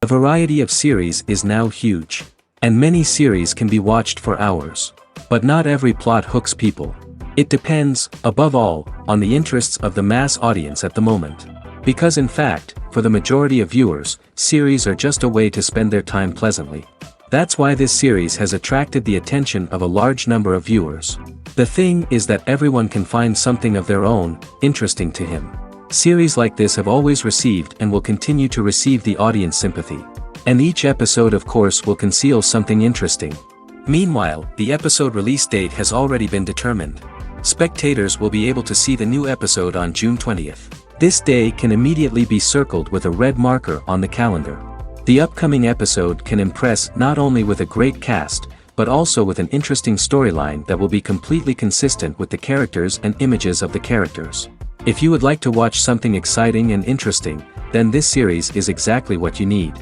The variety of series is now huge. And many series can be watched for hours. But not every plot hooks people. It depends, above all, on the interests of the mass audience at the moment. Because in fact, for the majority of viewers, series are just a way to spend their time pleasantly. That's why this series has attracted the attention of a large number of viewers. The thing is that everyone can find something of their own, interesting to him. Series like this have always received and will continue to receive the audience sympathy. And each episode of course will conceal something interesting. Meanwhile, the episode release date has already been determined. Spectators will be able to see the new episode on June 20th. This day can immediately be circled with a red marker on the calendar. The upcoming episode can impress not only with a great cast, but also with an interesting storyline that will be completely consistent with the characters and images of the characters. If you would like to watch something exciting and interesting, then this series is exactly what you need.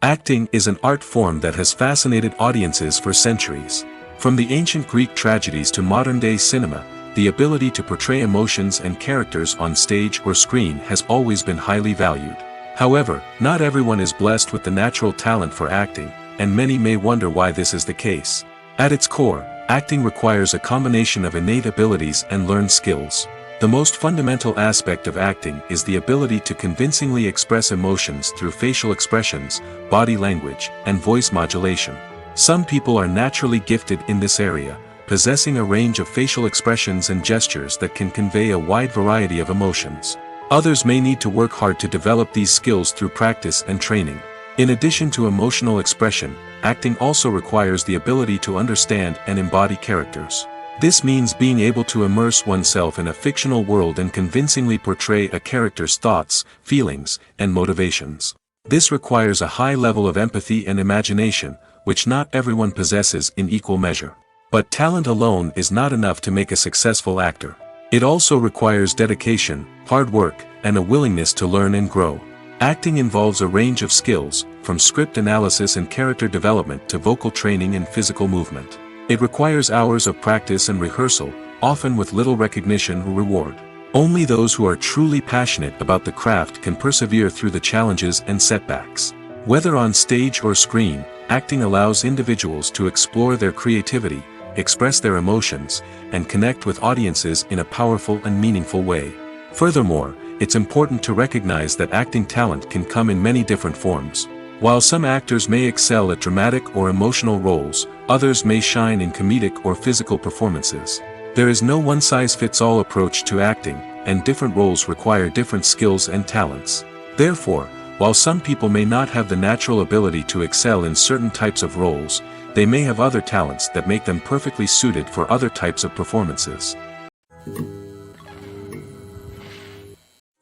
Acting is an art form that has fascinated audiences for centuries. From the ancient Greek tragedies to modern-day cinema, the ability to portray emotions and characters on stage or screen has always been highly valued. However, not everyone is blessed with the natural talent for acting, and many may wonder why this is the case. At its core, acting requires a combination of innate abilities and learned skills. The most fundamental aspect of acting is the ability to convincingly express emotions through facial expressions, body language, and voice modulation. Some people are naturally gifted in this area, possessing a range of facial expressions and gestures that can convey a wide variety of emotions. Others may need to work hard to develop these skills through practice and training. In addition to emotional expression, acting also requires the ability to understand and embody characters. This means being able to immerse oneself in a fictional world and convincingly portray a character's thoughts, feelings, and motivations. This requires a high level of empathy and imagination, which not everyone possesses in equal measure. But talent alone is not enough to make a successful actor. It also requires dedication, hard work, and a willingness to learn and grow. Acting involves a range of skills, from script analysis and character development to vocal training and physical movement. It requires hours of practice and rehearsal, often with little recognition or reward. Only those who are truly passionate about the craft can persevere through the challenges and setbacks. Whether on stage or screen, acting allows individuals to explore their creativity, express their emotions, and connect with audiences in a powerful and meaningful way. Furthermore, it's important to recognize that acting talent can come in many different forms. While some actors may excel at dramatic or emotional roles, others may shine in comedic or physical performances. There is no one-size-fits-all approach to acting, and different roles require different skills and talents. Therefore, while some people may not have the natural ability to excel in certain types of roles, they may have other talents that make them perfectly suited for other types of performances.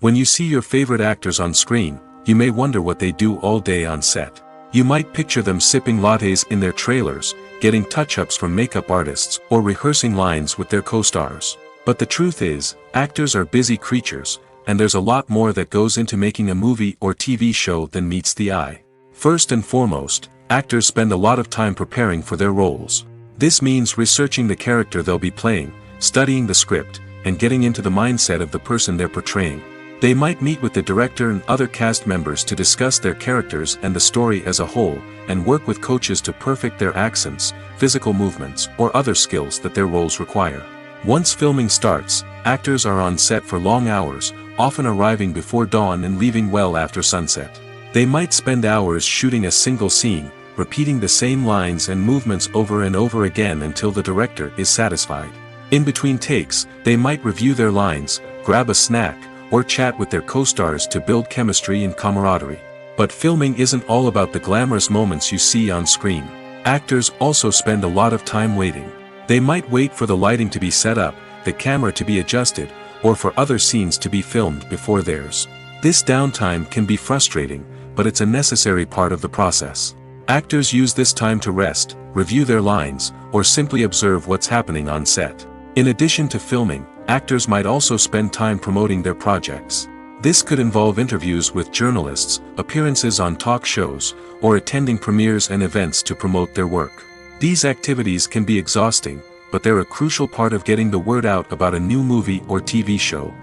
When you see your favorite actors on screen, you may wonder what they do all day on set. You might picture them sipping lattes in their trailers, getting touch-ups from makeup artists, or rehearsing lines with their co-stars. But the truth is, actors are busy creatures, and there's a lot more that goes into making a movie or TV show than meets the eye. First and foremost, actors spend a lot of time preparing for their roles. This means researching the character they'll be playing, studying the script, and getting into the mindset of the person they're portraying. They might meet with the director and other cast members to discuss their characters and the story as a whole, and work with coaches to perfect their accents, physical movements, or other skills that their roles require. Once filming starts, actors are on set for long hours, often arriving before dawn and leaving well after sunset. They might spend hours shooting a single scene, repeating the same lines and movements over and over again until the director is satisfied. In between takes, they might review their lines, grab a snack, or chat with their co-stars to build chemistry and camaraderie. But filming isn't all about the glamorous moments you see on screen. Actors also spend a lot of time waiting. They might wait for the lighting to be set up, the camera to be adjusted, or for other scenes to be filmed before theirs. This downtime can be frustrating, but it's a necessary part of the process. Actors use this time to rest, review their lines, or simply observe what's happening on set. In addition to filming, actors might also spend time promoting their projects. This could involve interviews with journalists, appearances on talk shows, or attending premieres and events to promote their work. These activities can be exhausting, but they're a crucial part of getting the word out about a new movie or TV show.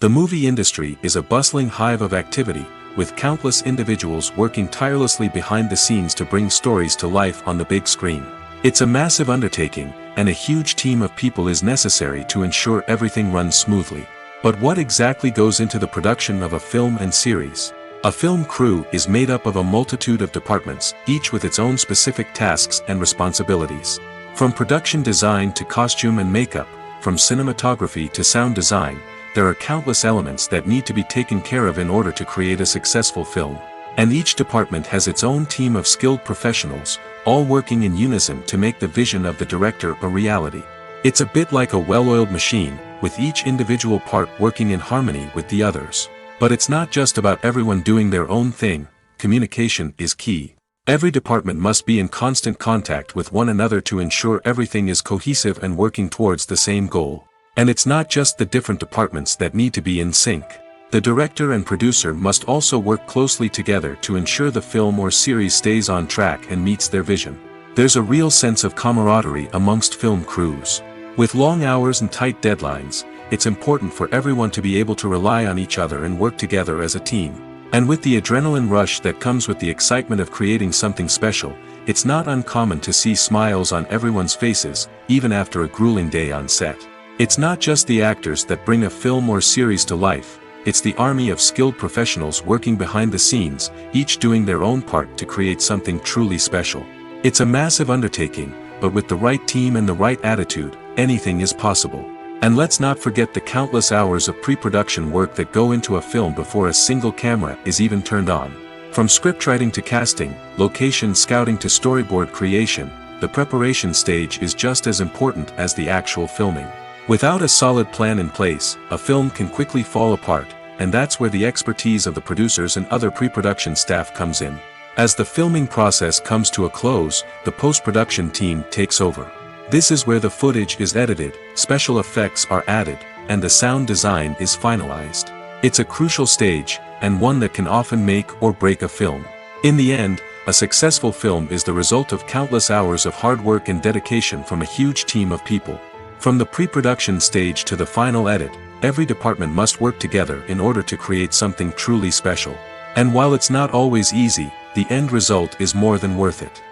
The movie industry is a bustling hive of activity, with countless individuals working tirelessly behind the scenes to bring stories to life on the big screen. It's a massive undertaking, and a huge team of people is necessary to ensure everything runs smoothly. But what exactly goes into the production of a film and series? A film crew is made up of a multitude of departments, each with its own specific tasks and responsibilities. From production design to costume and makeup, from cinematography to sound design, there are countless elements that need to be taken care of in order to create a successful film. And each department has its own team of skilled professionals, all working in unison to make the vision of the director a reality. It's a bit like a well-oiled machine, with each individual part working in harmony with the others. But it's not just about everyone doing their own thing. Communication is key. Every department must be in constant contact with one another to ensure everything is cohesive and working towards the same goal. And it's not just the different departments that need to be in sync. The director and producer must also work closely together to ensure the film or series stays on track and meets their vision. There's a real sense of camaraderie amongst film crews. With long hours and tight deadlines, it's important for everyone to be able to rely on each other and work together as a team. And with the adrenaline rush that comes with the excitement of creating something special, it's not uncommon to see smiles on everyone's faces, even after a grueling day on set. It's not just the actors that bring a film or series to life, it's the army of skilled professionals working behind the scenes, each doing their own part to create something truly special. It's a massive undertaking, but with the right team and the right attitude, anything is possible. And let's not forget the countless hours of pre-production work that go into a film before a single camera is even turned on. From scriptwriting to casting, location scouting to storyboard creation, the preparation stage is just as important as the actual filming. Without a solid plan in place, a film can quickly fall apart, and that's where the expertise of the producers and other pre-production staff comes in. As the filming process comes to a close, the post-production team takes over. This is where the footage is edited, special effects are added, and the sound design is finalized. It's a crucial stage, and one that can often make or break a film. In the end, a successful film is the result of countless hours of hard work and dedication from a huge team of people. From the pre-production stage to the final edit, every department must work together in order to create something truly special. And while it's not always easy, the end result is more than worth it.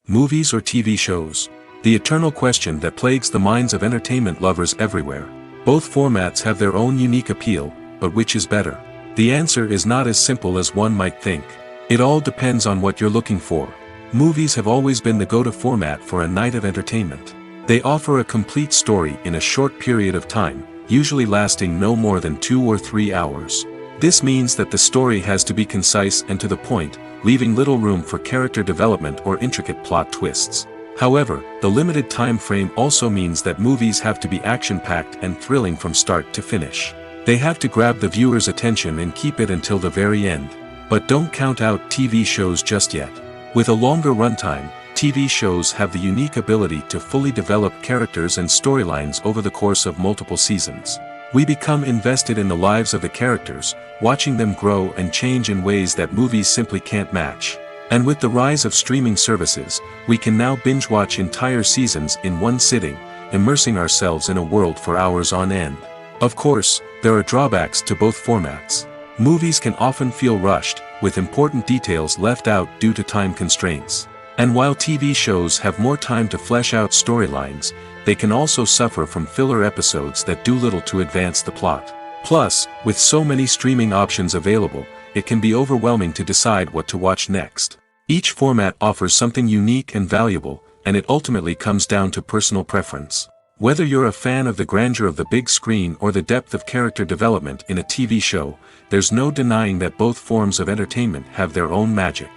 Movies or TV shows? The eternal question that plagues the minds of entertainment lovers everywhere. Both formats have their own unique appeal, but which is better? The answer is not as simple as one might think. It all depends on what you're looking for. Movies have always been the go-to format for a night of entertainment. They offer a complete story in a short period of time, usually lasting no more than 2 or 3 hours. This means that the story has to be concise and to the point, leaving little room for character development or intricate plot twists. However, the limited time frame also means that movies have to be action-packed and thrilling from start to finish. They have to grab the viewer's attention and keep it until the very end. But don't count out TV shows just yet. With a longer runtime, TV shows have the unique ability to fully develop characters and storylines over the course of multiple seasons. We become invested in the lives of the characters, watching them grow and change in ways that movies simply can't match. And with the rise of streaming services, we can now binge-watch entire seasons in one sitting, immersing ourselves in a world for hours on end. Of course, there are drawbacks to both formats. Movies can often feel rushed, with important details left out due to time constraints. And while TV shows have more time to flesh out storylines, they can also suffer from filler episodes that do little to advance the plot. Plus, with so many streaming options available, it can be overwhelming to decide what to watch next. Each format offers something unique and valuable, and it ultimately comes down to personal preference. Whether you're a fan of the grandeur of the big screen or the depth of character development in a TV show, there's no denying that both forms of entertainment have their own magic.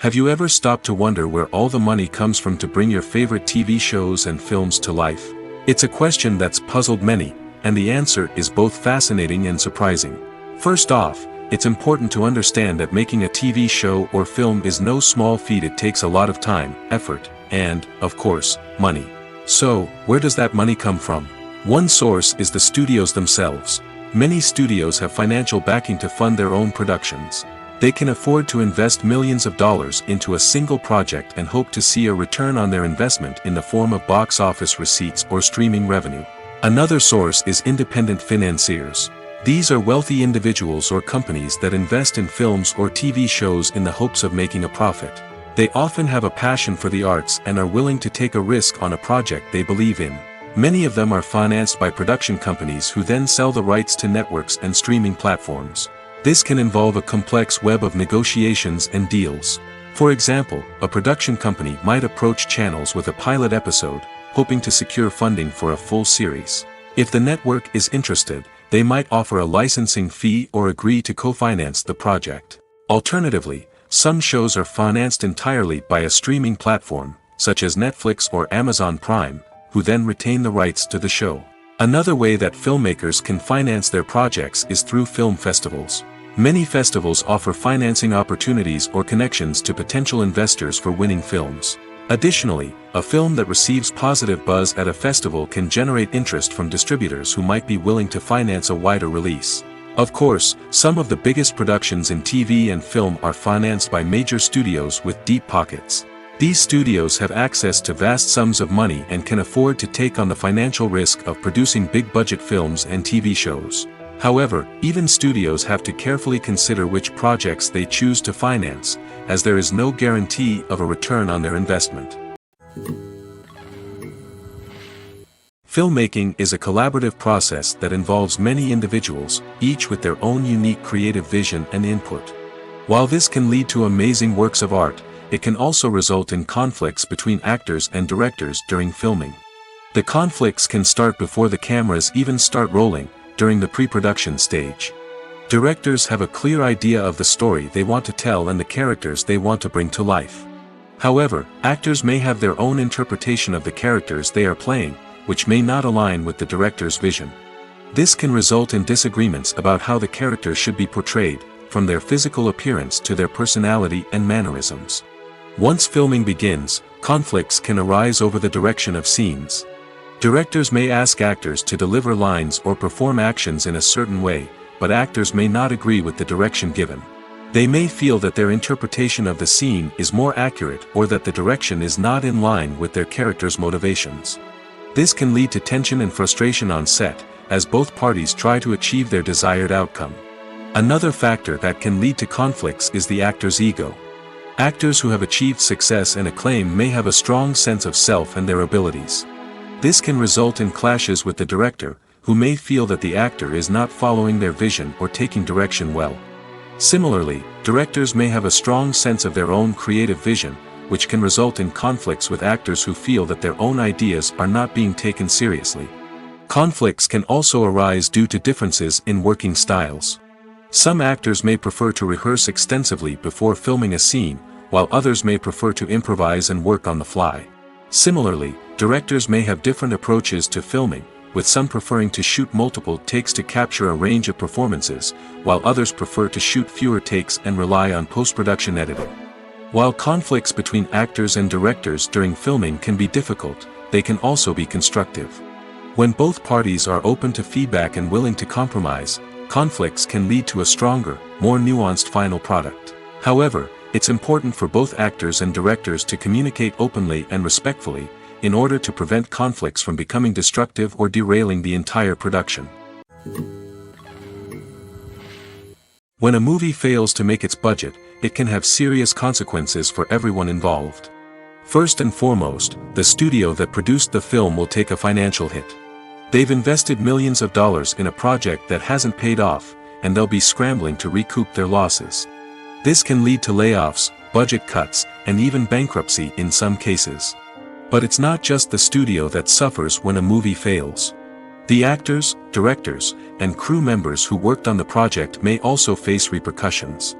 Have you ever stopped to wonder where all the money comes from to bring your favorite TV shows and films to life? It's a question that's puzzled many, and the answer is both fascinating and surprising. First off, it's important to understand that making a TV show or film is no small feat. It takes a lot of time, effort, and, of course, money. So, where does that money come from? One source is the studios themselves. Many studios have financial backing to fund their own productions. They can afford to invest millions of dollars into a single project and hope to see a return on their investment in the form of box office receipts or streaming revenue. Another source is independent financiers. These are wealthy individuals or companies that invest in films or TV shows in the hopes of making a profit. They often have a passion for the arts and are willing to take a risk on a project they believe in. Many of them are financed by production companies who then sell the rights to networks and streaming platforms. This can involve a complex web of negotiations and deals. For example, a production company might approach channels with a pilot episode, hoping to secure funding for a full series. If the network is interested, they might offer a licensing fee or agree to co-finance the project. Alternatively, some shows are financed entirely by a streaming platform, such as Netflix or Amazon Prime, who then retain the rights to the show. Another way that filmmakers can finance their projects is through film festivals. Many festivals offer financing opportunities or connections to potential investors for winning films. Additionally, a film that receives positive buzz at a festival can generate interest from distributors who might be willing to finance a wider release. Of course, some of the biggest productions in TV and film are financed by major studios with deep pockets. These studios have access to vast sums of money and can afford to take on the financial risk of producing big-budget films and TV shows. However, even studios have to carefully consider which projects they choose to finance, as there is no guarantee of a return on their investment. Filmmaking is a collaborative process that involves many individuals, each with their own unique creative vision and input. While this can lead to amazing works of art, it can also result in conflicts between actors and directors during filming. The conflicts can start before the cameras even start rolling, during the pre-production stage. Directors have a clear idea of the story they want to tell and the characters they want to bring to life. However, actors may have their own interpretation of the characters they are playing, which may not align with the director's vision. This can result in disagreements about how the characters should be portrayed, from their physical appearance to their personality and mannerisms. Once filming begins, conflicts can arise over the direction of scenes. Directors may ask actors to deliver lines or perform actions in a certain way, but actors may not agree with the direction given. They may feel that their interpretation of the scene is more accurate or that the direction is not in line with their character's motivations. This can lead to tension and frustration on set, as both parties try to achieve their desired outcome. Another factor that can lead to conflicts is the actor's ego. Actors who have achieved success and acclaim may have a strong sense of self and their abilities. This can result in clashes with the director, who may feel that the actor is not following their vision or taking direction well. Similarly, directors may have a strong sense of their own creative vision, which can result in conflicts with actors who feel that their own ideas are not being taken seriously. Conflicts can also arise due to differences in working styles. Some actors may prefer to rehearse extensively before filming a scene, while others may prefer to improvise and work on the fly. Similarly, directors may have different approaches to filming, with some preferring to shoot multiple takes to capture a range of performances, while others prefer to shoot fewer takes and rely on post-production editing. While conflicts between actors and directors during filming can be difficult, they can also be constructive. When both parties are open to feedback and willing to compromise, conflicts can lead to a stronger, more nuanced final product. However, it's important for both actors and directors to communicate openly and respectfully, in order to prevent conflicts from becoming destructive or derailing the entire production. When a movie fails to make its budget, it can have serious consequences for everyone involved. First and foremost, the studio that produced the film will take a financial hit. They've invested millions of dollars in a project that hasn't paid off, and they'll be scrambling to recoup their losses. This can lead to layoffs, budget cuts, and even bankruptcy in some cases. But it's not just the studio that suffers when a movie fails. The actors, directors, and crew members who worked on the project may also face repercussions.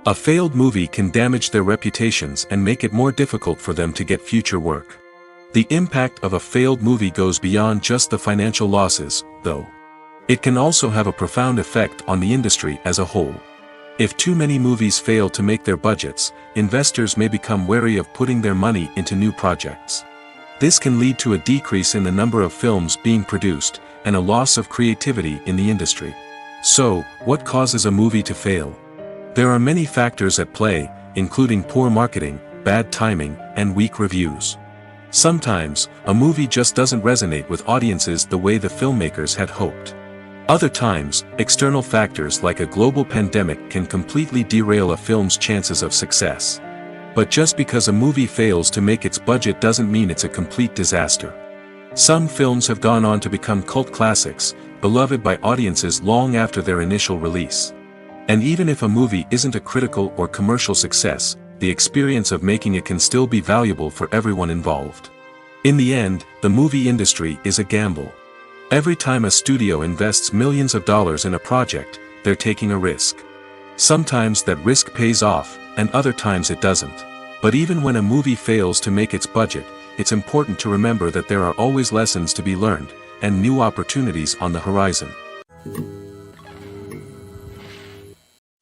A failed movie can damage their reputations and make it more difficult for them to get future work. The impact of a failed movie goes beyond just the financial losses, though. It can also have a profound effect on the industry as a whole. If too many movies fail to make their budgets, investors may become wary of putting their money into new projects. This can lead to a decrease in the number of films being produced, and a loss of creativity in the industry. So, what causes a movie to fail? There are many factors at play, including poor marketing, bad timing, and weak reviews. Sometimes, a movie just doesn't resonate with audiences the way the filmmakers had hoped. Other times, external factors like a global pandemic can completely derail a film's chances of success. But just because a movie fails to make its budget doesn't mean it's a complete disaster. Some films have gone on to become cult classics, beloved by audiences long after their initial release. And even if a movie isn't a critical or commercial success, the experience of making it can still be valuable for everyone involved. In the end, the movie industry is a gamble. Every time a studio invests millions of dollars in a project, they're taking a risk. Sometimes that risk pays off, and other times it doesn't. But even when a movie fails to make its budget, it's important to remember that there are always lessons to be learned, and new opportunities on the horizon.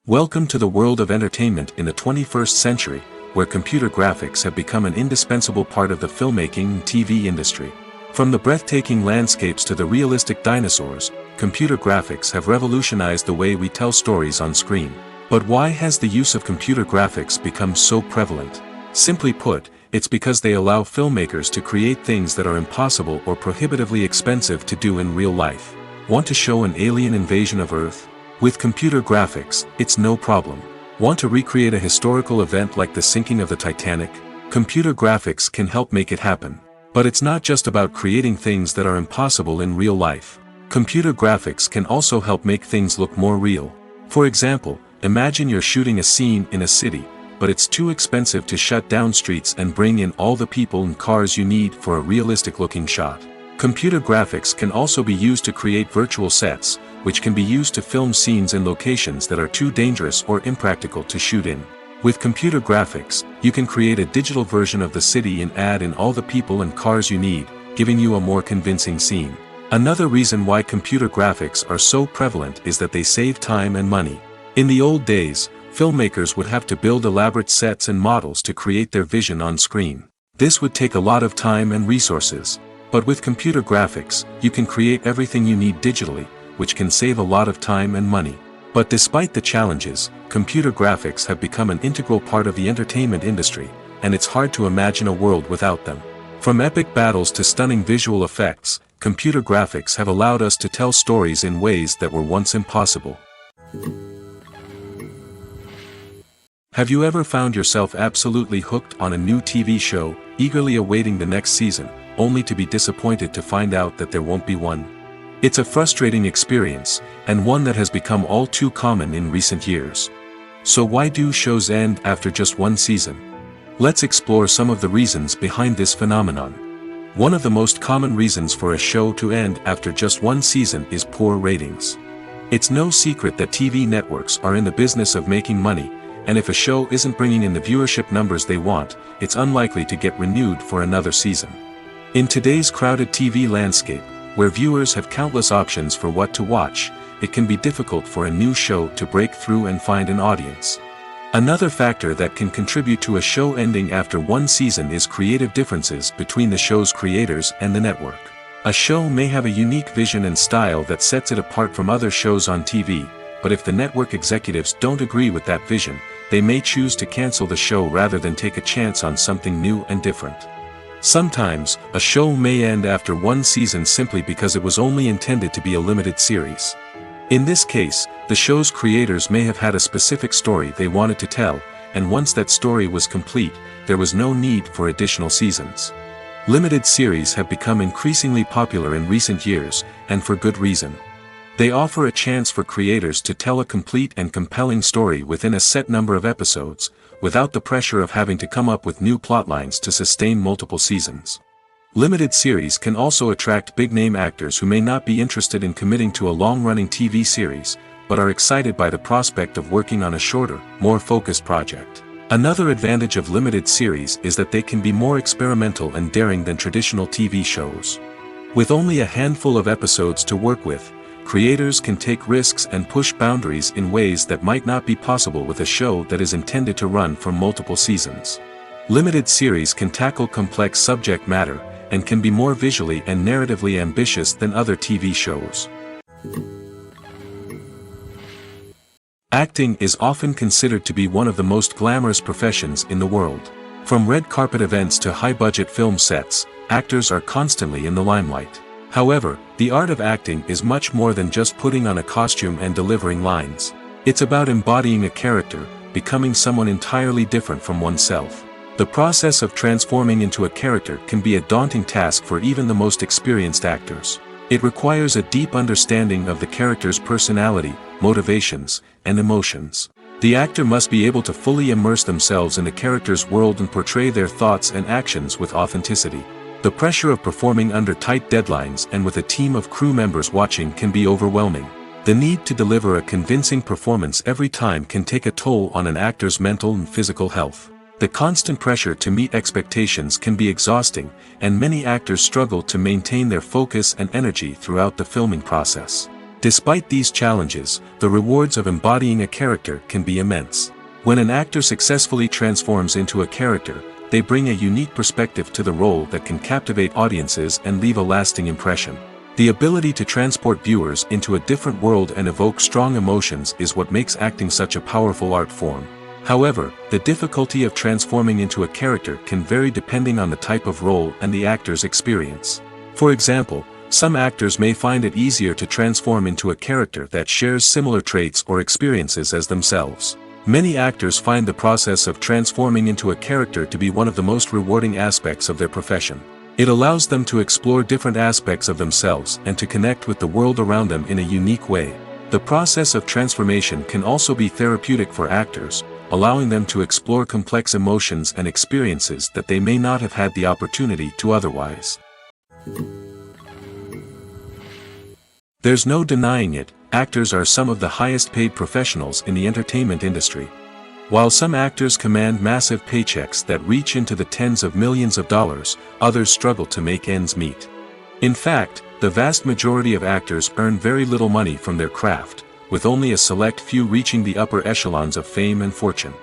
Welcome to the world of entertainment in the 21st century, where computer graphics have become an indispensable part of the filmmaking and TV industry. From the breathtaking landscapes to the realistic dinosaurs, computer graphics have revolutionized the way we tell stories on screen. But why has the use of computer graphics become so prevalent? Simply put, it's because they allow filmmakers to create things that are impossible or prohibitively expensive to do in real life. Want to show an alien invasion of Earth? With computer graphics, it's no problem. Want to recreate a historical event like the sinking of the Titanic? Computer graphics can help make it happen. But it's not just about creating things that are impossible in real life. Computer graphics can also help make things look more real. For example, imagine you're shooting a scene in a city, but it's too expensive to shut down streets and bring in all the people and cars you need for a realistic-looking shot. Computer graphics can also be used to create virtual sets, which can be used to film scenes in locations that are too dangerous or impractical to shoot in. With computer graphics, you can create a digital version of the city and add in all the people and cars you need, giving you a more convincing scene. Another reason why computer graphics are so prevalent is that they save time and money. In the old days, filmmakers would have to build elaborate sets and models to create their vision on screen. This would take a lot of time and resources. But with computer graphics, you can create everything you need digitally, which can save a lot of time and money. But despite the challenges, computer graphics have become an integral part of the entertainment industry, and it's hard to imagine a world without them. From epic battles to stunning visual effects, computer graphics have allowed us to tell stories in ways that were once impossible. Have you ever found yourself absolutely hooked on a new TV show, eagerly awaiting the next season, only to be disappointed to find out that there won't be one? It's a frustrating experience, and one that has become all too common in recent years. So why do shows end after just one season? Let's explore some of the reasons behind this phenomenon. One of the most common reasons for a show to end after just one season is poor ratings. It's no secret that TV networks are in the business of making money, and if a show isn't bringing in the viewership numbers they want, it's unlikely to get renewed for another season. In today's crowded TV landscape, where viewers have countless options for what to watch, it can be difficult for a new show to break through and find an audience. Another factor that can contribute to a show ending after one season is creative differences between the show's creators and the network. A show may have a unique vision and style that sets it apart from other shows on TV, but if the network executives don't agree with that vision, they may choose to cancel the show rather than take a chance on something new and different. Sometimes, a show may end after one season simply because it was only intended to be a limited series. In this case, the show's creators may have had a specific story they wanted to tell, and once that story was complete, there was no need for additional seasons. Limited series have become increasingly popular in recent years, and for good reason. They offer a chance for creators to tell a complete and compelling story within a set number of episodes, without the pressure of having to come up with new plotlines to sustain multiple seasons. Limited series can also attract big-name actors who may not be interested in committing to a long-running TV series, but are excited by the prospect of working on a shorter, more focused project. Another advantage of limited series is that they can be more experimental and daring than traditional TV shows. With only a handful of episodes to work with, creators can take risks and push boundaries in ways that might not be possible with a show that is intended to run for multiple seasons. Limited series can tackle complex subject matter, and can be more visually and narratively ambitious than other TV shows. Acting is often considered to be one of the most glamorous professions in the world. From red carpet events to high-budget film sets, actors are constantly in the limelight. However, the art of acting is much more than just putting on a costume and delivering lines. It's about embodying a character, becoming someone entirely different from oneself. The process of transforming into a character can be a daunting task for even the most experienced actors. It requires a deep understanding of the character's personality, motivations, and emotions. The actor must be able to fully immerse themselves in the character's world and portray their thoughts and actions with authenticity. The pressure of performing under tight deadlines and with a team of crew members watching can be overwhelming. The need to deliver a convincing performance every time can take a toll on an actor's mental and physical health. The constant pressure to meet expectations can be exhausting, and many actors struggle to maintain their focus and energy throughout the filming process. Despite these challenges, the rewards of embodying a character can be immense. When an actor successfully transforms into a character, they bring a unique perspective to the role that can captivate audiences and leave a lasting impression. The ability to transport viewers into a different world and evoke strong emotions is what makes acting such a powerful art form. However, the difficulty of transforming into a character can vary depending on the type of role and the actor's experience. For example, some actors may find it easier to transform into a character that shares similar traits or experiences as themselves. Many actors find the process of transforming into a character to be one of the most rewarding aspects of their profession. It allows them to explore different aspects of themselves and to connect with the world around them in a unique way. The process of transformation can also be therapeutic for actors, allowing them to explore complex emotions and experiences that they may not have had the opportunity to otherwise. There's no denying it, actors are some of the highest paid professionals in the entertainment industry. While some actors command massive paychecks that reach into the tens of millions of dollars, others struggle to make ends meet. In fact, the vast majority of actors earn very little money from their craft, with only a select few reaching the upper echelons of fame and fortune.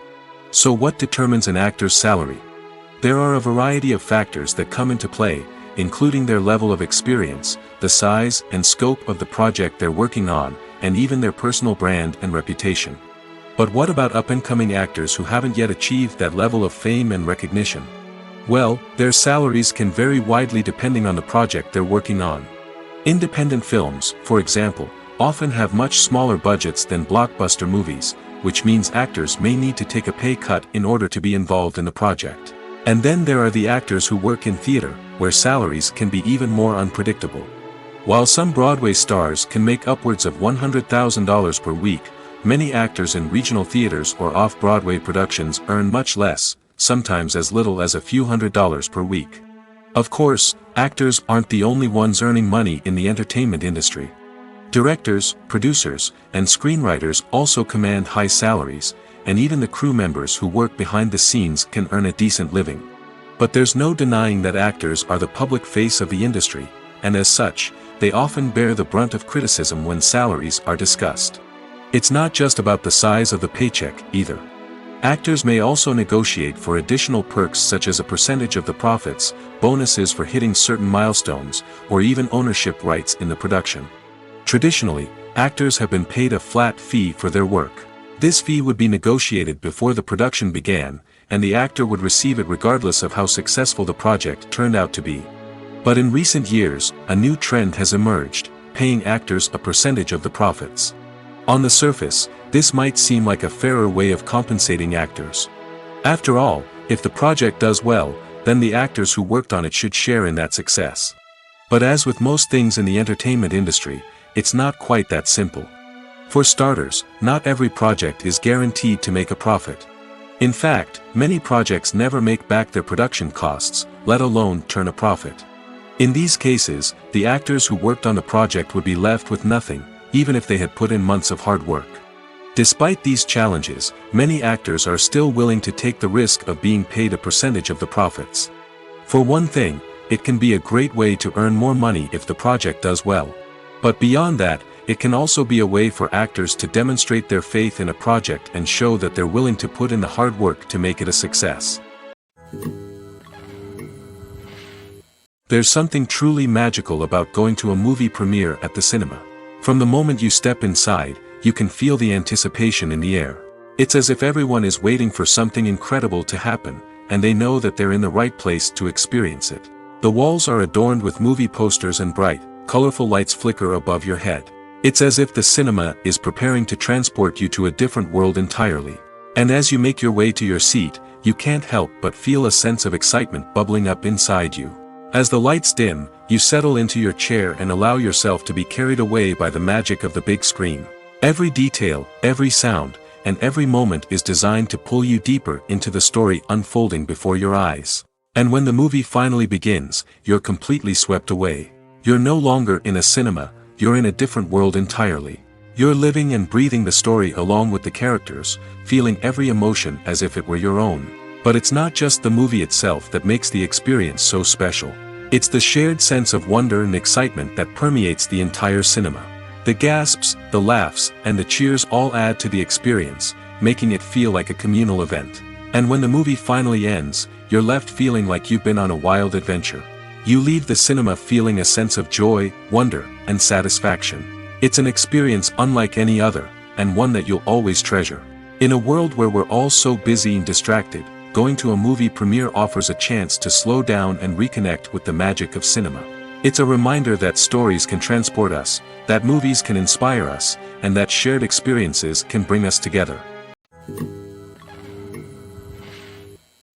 So what determines an actor's salary? There are a variety of factors that come into play, including their level of experience, the size and scope of the project they're working on, and even their personal brand and reputation. But what about up-and-coming actors who haven't yet achieved that level of fame and recognition? Well, their salaries can vary widely depending on the project they're working on. Independent films, for example, often have much smaller budgets than blockbuster movies, which means actors may need to take a pay cut in order to be involved in the project. And then there are the actors who work in theater, where salaries can be even more unpredictable. While some Broadway stars can make upwards of $100,000 per week, many actors in regional theaters or off-Broadway productions earn much less, sometimes as little as a few $100s per week. Of course, actors aren't the only ones earning money in the entertainment industry. Directors, producers, and screenwriters also command high salaries, and even the crew members who work behind the scenes can earn a decent living. But there's no denying that actors are the public face of the industry, and as such, they often bear the brunt of criticism when salaries are discussed. It's not just about the size of the paycheck, either. Actors may also negotiate for additional perks such as a percentage of the profits, bonuses for hitting certain milestones, or even ownership rights in the production. Traditionally, actors have been paid a flat fee for their work. This fee would be negotiated before the production began, and the actor would receive it regardless of how successful the project turned out to be. But in recent years, a new trend has emerged, paying actors a percentage of the profits. On the surface, this might seem like a fairer way of compensating actors. After all, if the project does well, then the actors who worked on it should share in that success. But as with most things in the entertainment industry, it's not quite that simple. For starters, not every project is guaranteed to make a profit. In fact, many projects never make back their production costs, let alone turn a profit. In these cases, the actors who worked on the project would be left with nothing, even if they had put in months of hard work. Despite these challenges, many actors are still willing to take the risk of being paid a percentage of the profits. For one thing, it can be a great way to earn more money if the project does well. But beyond that, it can also be a way for actors to demonstrate their faith in a project and show that they're willing to put in the hard work to make it a success. There's something truly magical about going to a movie premiere at the cinema. From the moment you step inside, you can feel the anticipation in the air. It's as if everyone is waiting for something incredible to happen, and they know that they're in the right place to experience it. The walls are adorned with movie posters and bright, colorful lights flicker above your head. It's as if the cinema is preparing to transport you to a different world entirely. And as you make your way to your seat, you can't help but feel a sense of excitement bubbling up inside you. As the lights dim, you settle into your chair and allow yourself to be carried away by the magic of the big screen. Every detail, every sound, and every moment is designed to pull you deeper into the story unfolding before your eyes. And when the movie finally begins, you're completely swept away. You're no longer in a cinema, you're in a different world entirely. You're living and breathing the story along with the characters, feeling every emotion as if it were your own. But it's not just the movie itself that makes the experience so special. It's the shared sense of wonder and excitement that permeates the entire cinema. The gasps, the laughs, and the cheers all add to the experience, making it feel like a communal event. And when the movie finally ends, you're left feeling like you've been on a wild adventure. You leave the cinema feeling a sense of joy, wonder, and satisfaction. It's an experience unlike any other, and one that you'll always treasure. In a world where we're all so busy and distracted, going to a movie premiere offers a chance to slow down and reconnect with the magic of cinema. It's a reminder that stories can transport us, that movies can inspire us, and that shared experiences can bring us together.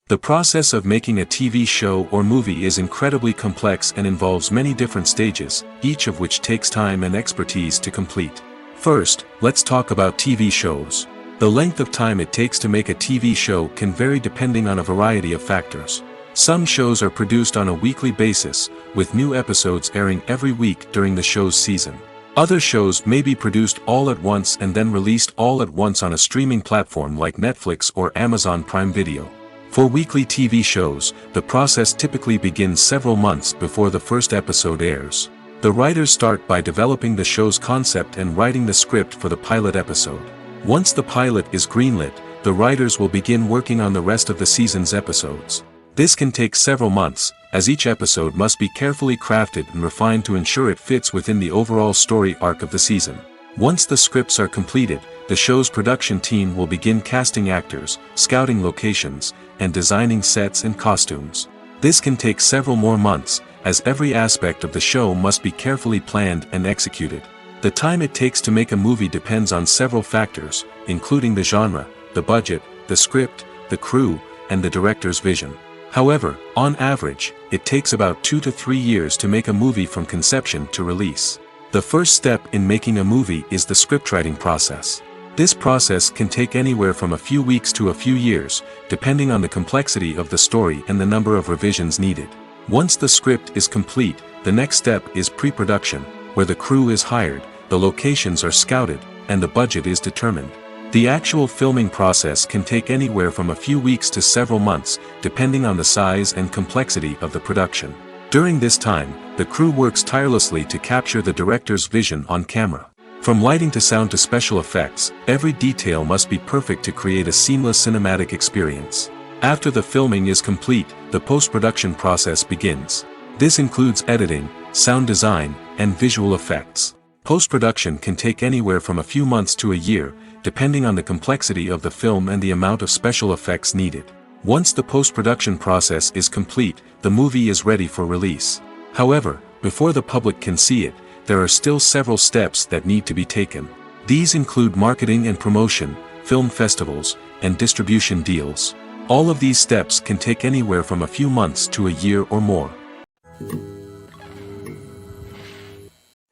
The process of making a TV show or movie is incredibly complex and involves many different stages, each of which takes time and expertise to complete. First, let's talk about TV shows. The length of time it takes to make a TV show can vary depending on a variety of factors. Some shows are produced on a weekly basis, with new episodes airing every week during the show's season. Other shows may be produced all at once and then released all at once on a streaming platform like Netflix or Amazon Prime Video. For weekly TV shows, the process typically begins several months before the first episode airs. The writers start by developing the show's concept and writing the script for the pilot episode. Once the pilot is greenlit, the writers will begin working on the rest of the season's episodes. This can take several months, as each episode must be carefully crafted and refined to ensure it fits within the overall story arc of the season. Once the scripts are completed, the show's production team will begin casting actors, scouting locations, and designing sets and costumes. This can take several more months, as every aspect of the show must be carefully planned and executed. The time it takes to make a movie depends on several factors, including the genre, the budget, the script, the crew, and the director's vision. However, on average, it takes about 2 to 3 years to make a movie from conception to release. The first step in making a movie is the scriptwriting process. This process can take anywhere from a few weeks to a few years, depending on the complexity of the story and the number of revisions needed. Once the script is complete, the next step is pre-production, where the crew is hired, the locations are scouted, and the budget is determined. The actual filming process can take anywhere from a few weeks to several months, depending on the size and complexity of the production. During this time, the crew works tirelessly to capture the director's vision on camera. From lighting to sound to special effects, every detail must be perfect to create a seamless cinematic experience. After the filming is complete, the post-production process begins. This includes editing, sound design, and visual effects. Post-production can take anywhere from a few months to a year, depending on the complexity of the film and the amount of special effects needed. Once the post-production process is complete, the movie is ready for release. However, before the public can see it, there are still several steps that need to be taken. These include marketing and promotion, film festivals, and distribution deals. All of these steps can take anywhere from a few months to a year or more.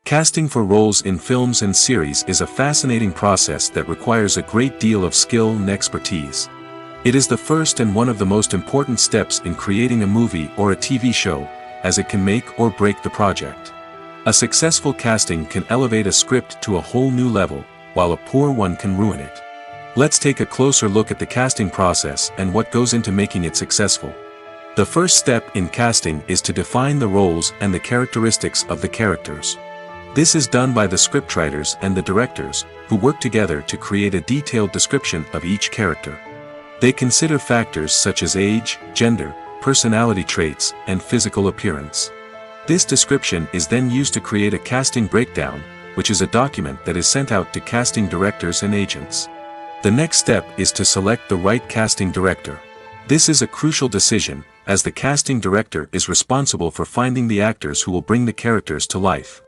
Casting for roles in films and series is a fascinating process that requires a great deal of skill and expertise. It is the first and one of the most important steps in creating a movie or a TV show, as it can make or break the project. A successful casting can elevate a script to a whole new level, while a poor one can ruin it. Let's take a closer look at the casting process and what goes into making it successful. The first step in casting is to define the roles and the characteristics of the characters. This is done by the scriptwriters and the directors, who work together to create a detailed description of each character. They consider factors such as age, gender, personality traits, and physical appearance. This description is then used to create a casting breakdown, which is a document that is sent out to casting directors and agents. The next step is to select the right casting director. This is a crucial decision, as the casting director is responsible for finding the actors who will bring the characters to life.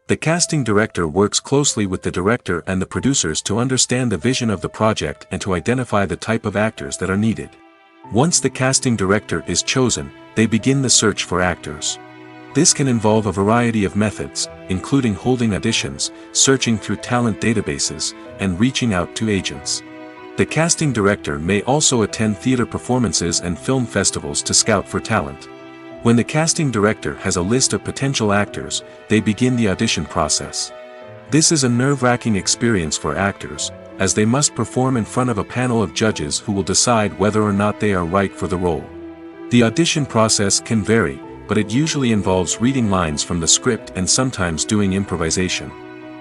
The casting director works closely with the director and the producers to understand the vision of the project and to identify the type of actors that are needed. Once the casting director is chosen, they begin the search for actors. This can involve a variety of methods, including holding auditions, searching through talent databases, and reaching out to agents. The casting director may also attend theater performances and film festivals to scout for talent. When the casting director has a list of potential actors, they begin the audition process. This is a nerve-wracking experience for actors, as they must perform in front of a panel of judges who will decide whether or not they are right for the role. The audition process can vary, but it usually involves reading lines from the script and sometimes doing improvisation.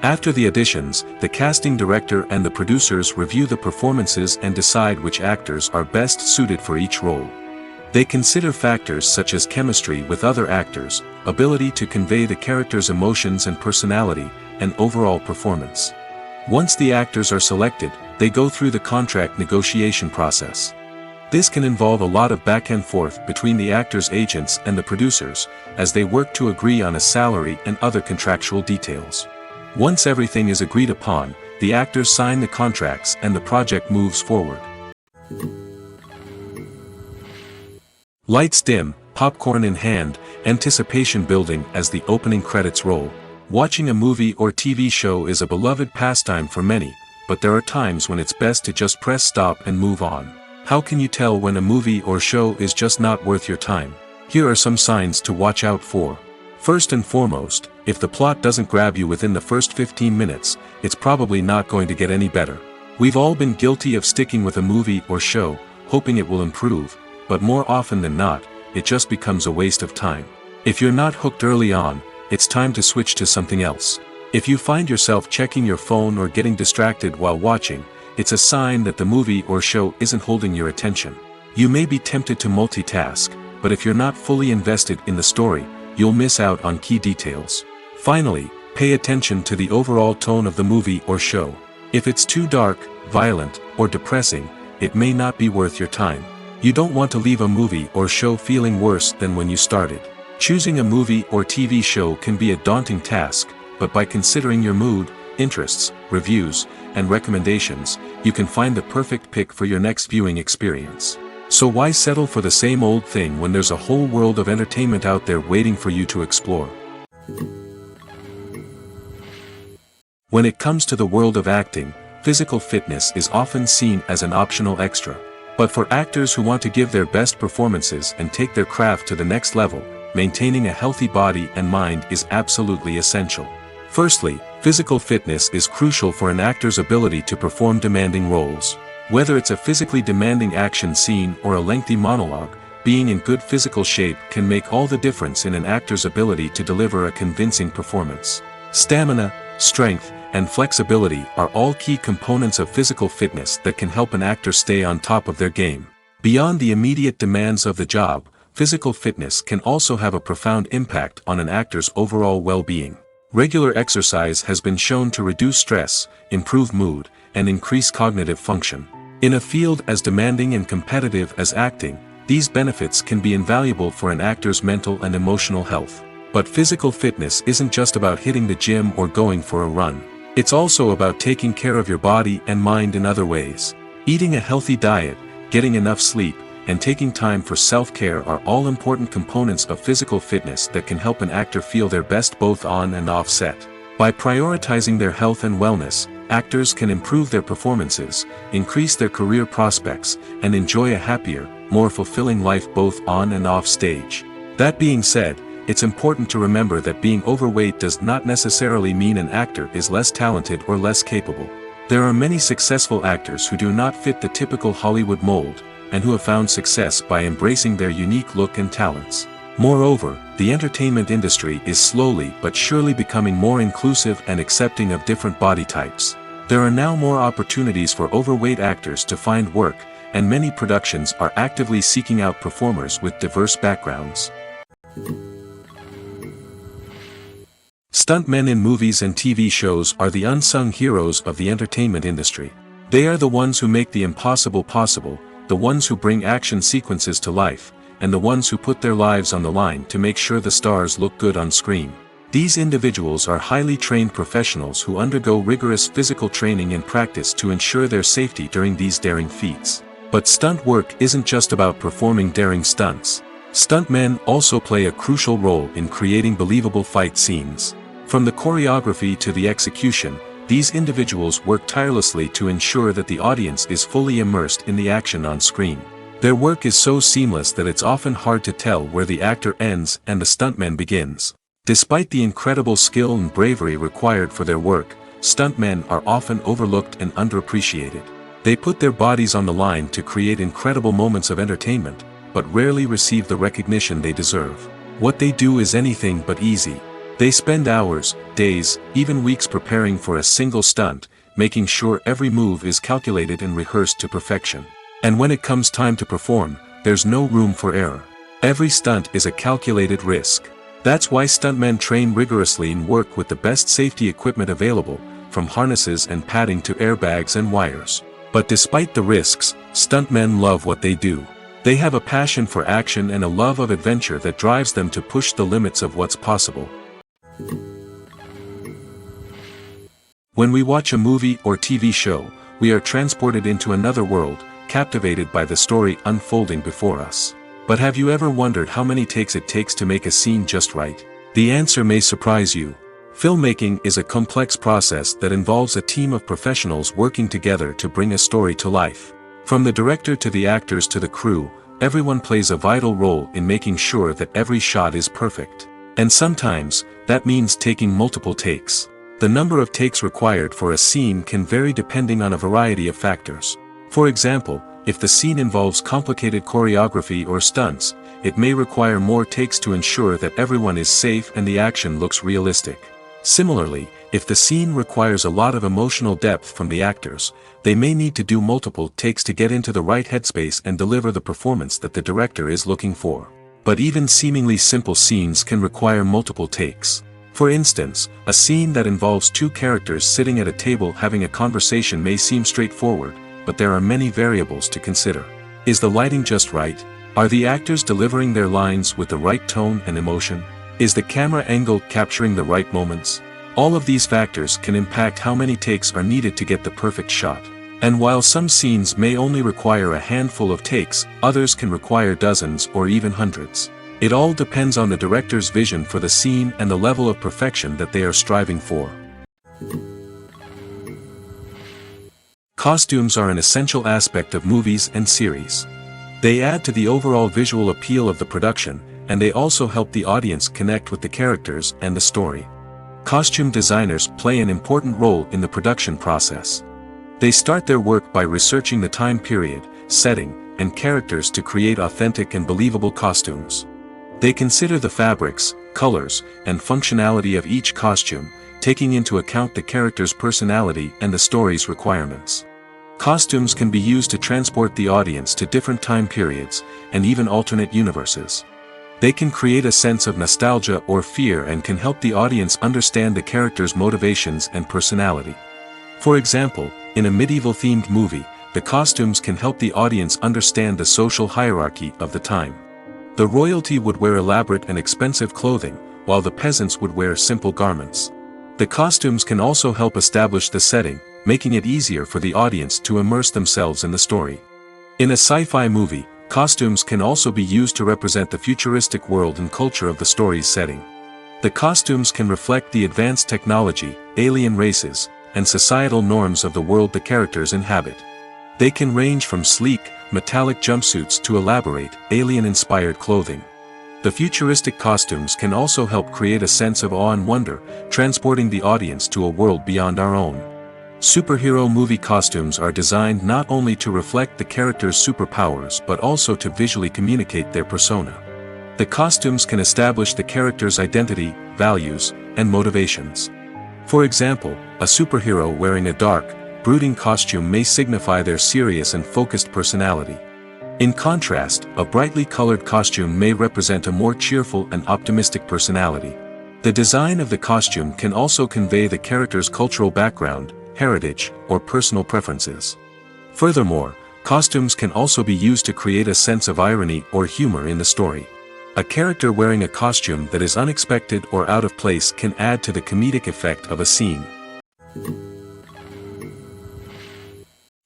After the auditions, the casting director and the producers review the performances and decide which actors are best suited for each role. They consider factors such as chemistry with other actors, ability to convey the character's emotions and personality, and overall performance. Once the actors are selected, they go through the contract negotiation process. This can involve a lot of back and forth between the actors' agents and the producers, as they work to agree on a salary and other contractual details. Once everything is agreed upon, the actors sign the contracts and the project moves forward. Lights dim, popcorn in hand, anticipation building as the opening credits roll. Watching a movie or TV show is a beloved pastime for many, but there are times when it's best to just press stop and move on. How can you tell when a movie or show is just not worth your time? Here are some signs to watch out for. First and foremost, if the plot doesn't grab you within the first 15 minutes, it's probably not going to get any better. We've all been guilty of sticking with a movie or show, hoping it will improve, but more often than not, it just becomes a waste of time. If you're not hooked early on, it's time to switch to something else. If you find yourself checking your phone or getting distracted while watching, it's a sign that the movie or show isn't holding your attention. You may be tempted to multitask, but if you're not fully invested in the story, you'll miss out on key details. Finally, pay attention to the overall tone of the movie or show. If it's too dark, violent, or depressing, it may not be worth your time. You don't want to leave a movie or show feeling worse than when you started. Choosing a movie or TV show can be a daunting task, but by considering your mood, interests, reviews, and recommendations, you can find the perfect pick for your next viewing experience. So why settle for the same old thing when there's a whole world of entertainment out there waiting for you to explore? When it comes to the world of acting, physical fitness is often seen as an optional extra. But for actors who want to give their best performances and take their craft to the next level, maintaining a healthy body and mind is absolutely essential. Firstly, physical fitness is crucial for an actor's ability to perform demanding roles. Whether it's a physically demanding action scene or a lengthy monologue, being in good physical shape can make all the difference in an actor's ability to deliver a convincing performance. Stamina, strength, and flexibility are all key components of physical fitness that can help an actor stay on top of their game. Beyond the immediate demands of the job, physical fitness can also have a profound impact on an actor's overall well-being. Regular exercise has been shown to reduce stress, improve mood, and increase cognitive function. In a field as demanding and competitive as acting, these benefits can be invaluable for an actor's mental and emotional health. But physical fitness isn't just about hitting the gym or going for a run. It's also about taking care of your body and mind in other ways. Eating a healthy diet, getting enough sleep, and taking time for self-care are all important components of physical fitness that can help an actor feel their best both on and off set. By prioritizing their health and wellness, actors can improve their performances, increase their career prospects, and enjoy a happier, more fulfilling life both on and off stage. That being said, it's important to remember that being overweight does not necessarily mean an actor is less talented or less capable. There are many successful actors who do not fit the typical Hollywood mold, and who have found success by embracing their unique look and talents. Moreover, the entertainment industry is slowly but surely becoming more inclusive and accepting of different body types. There are now more opportunities for overweight actors to find work, and many productions are actively seeking out performers with diverse backgrounds. Stuntmen in movies and TV shows are the unsung heroes of the entertainment industry. They are the ones who make the impossible possible, the ones who bring action sequences to life, and the ones who put their lives on the line to make sure the stars look good on screen. These individuals are highly trained professionals who undergo rigorous physical training and practice to ensure their safety during these daring feats. But stunt work isn't just about performing daring stunts. Stuntmen also play a crucial role in creating believable fight scenes. From the choreography to the execution, these individuals work tirelessly to ensure that the audience is fully immersed in the action on screen. Their work is so seamless that it's often hard to tell where the actor ends and the stuntman begins. Despite the incredible skill and bravery required for their work, stuntmen are often overlooked and underappreciated. They put their bodies on the line to create incredible moments of entertainment, but rarely receive the recognition they deserve. What they do is anything but easy. They spend hours, days, even weeks preparing for a single stunt, making sure every move is calculated and rehearsed to perfection. And when it comes time to perform, there's no room for error. Every stunt is a calculated risk. That's why stuntmen train rigorously and work with the best safety equipment available, from harnesses and padding to airbags and wires. But despite the risks, stuntmen love what they do. They have a passion for action and a love of adventure that drives them to push the limits of what's possible. When we watch a movie or TV show, we are transported into another world, captivated by the story unfolding before us. But have you ever wondered how many takes it takes to make a scene just right? The answer may surprise you. Filmmaking is a complex process that involves a team of professionals working together to bring a story to life. From the director to the actors to the crew, everyone plays a vital role in making sure that every shot is perfect. And sometimes, that means taking multiple takes. The number of takes required for a scene can vary depending on a variety of factors. For example, if the scene involves complicated choreography or stunts, it may require more takes to ensure that everyone is safe and the action looks realistic. Similarly, if the scene requires a lot of emotional depth from the actors, they may need to do multiple takes to get into the right headspace and deliver the performance that the director is looking for. But even seemingly simple scenes can require multiple takes. For instance, a scene that involves two characters sitting at a table having a conversation may seem straightforward, but there are many variables to consider. Is the lighting just right? Are the actors delivering their lines with the right tone and emotion? Is the camera angle capturing the right moments? All of these factors can impact how many takes are needed to get the perfect shot. And while some scenes may only require a handful of takes, others can require dozens or even hundreds. It all depends on the director's vision for the scene and the level of perfection that they are striving for. Costumes are an essential aspect of movies and series. They add to the overall visual appeal of the production, and they also help the audience connect with the characters and the story. Costume designers play an important role in the production process. They start their work by researching the time period, setting, and characters to create authentic and believable costumes. They consider the fabrics, colors, and functionality of each costume, taking into account the character's personality and the story's requirements. Costumes can be used to transport the audience to different time periods, and even alternate universes. They can create a sense of nostalgia or fear and can help the audience understand the character's motivations and personality. For example, in a medieval-themed movie, the costumes can help the audience understand the social hierarchy of the time. The royalty would wear elaborate and expensive clothing, while the peasants would wear simple garments. The costumes can also help establish the setting, making it easier for the audience to immerse themselves in the story. In a sci-fi movie, Costumes can also be used to represent the futuristic world and culture of the story's setting. The costumes can reflect the advanced technology, alien races, and societal norms of the world the characters inhabit. They can range from sleek, metallic jumpsuits to elaborate, alien-inspired clothing. The futuristic costumes can also help create a sense of awe and wonder, transporting the audience to a world beyond our own. Superhero movie costumes are designed not only to reflect the character's superpowers but also to visually communicate their persona. The costumes can establish the character's identity, values, and motivations. For example, a superhero wearing a dark, brooding costume may signify their serious and focused personality. In contrast, a brightly colored costume may represent a more cheerful and optimistic personality. The design of the costume can also convey the character's cultural background, heritage, or personal preferences. Furthermore, costumes can also be used to create a sense of irony or humor in the story. A character wearing a costume that is unexpected or out of place can add to the comedic effect of a scene.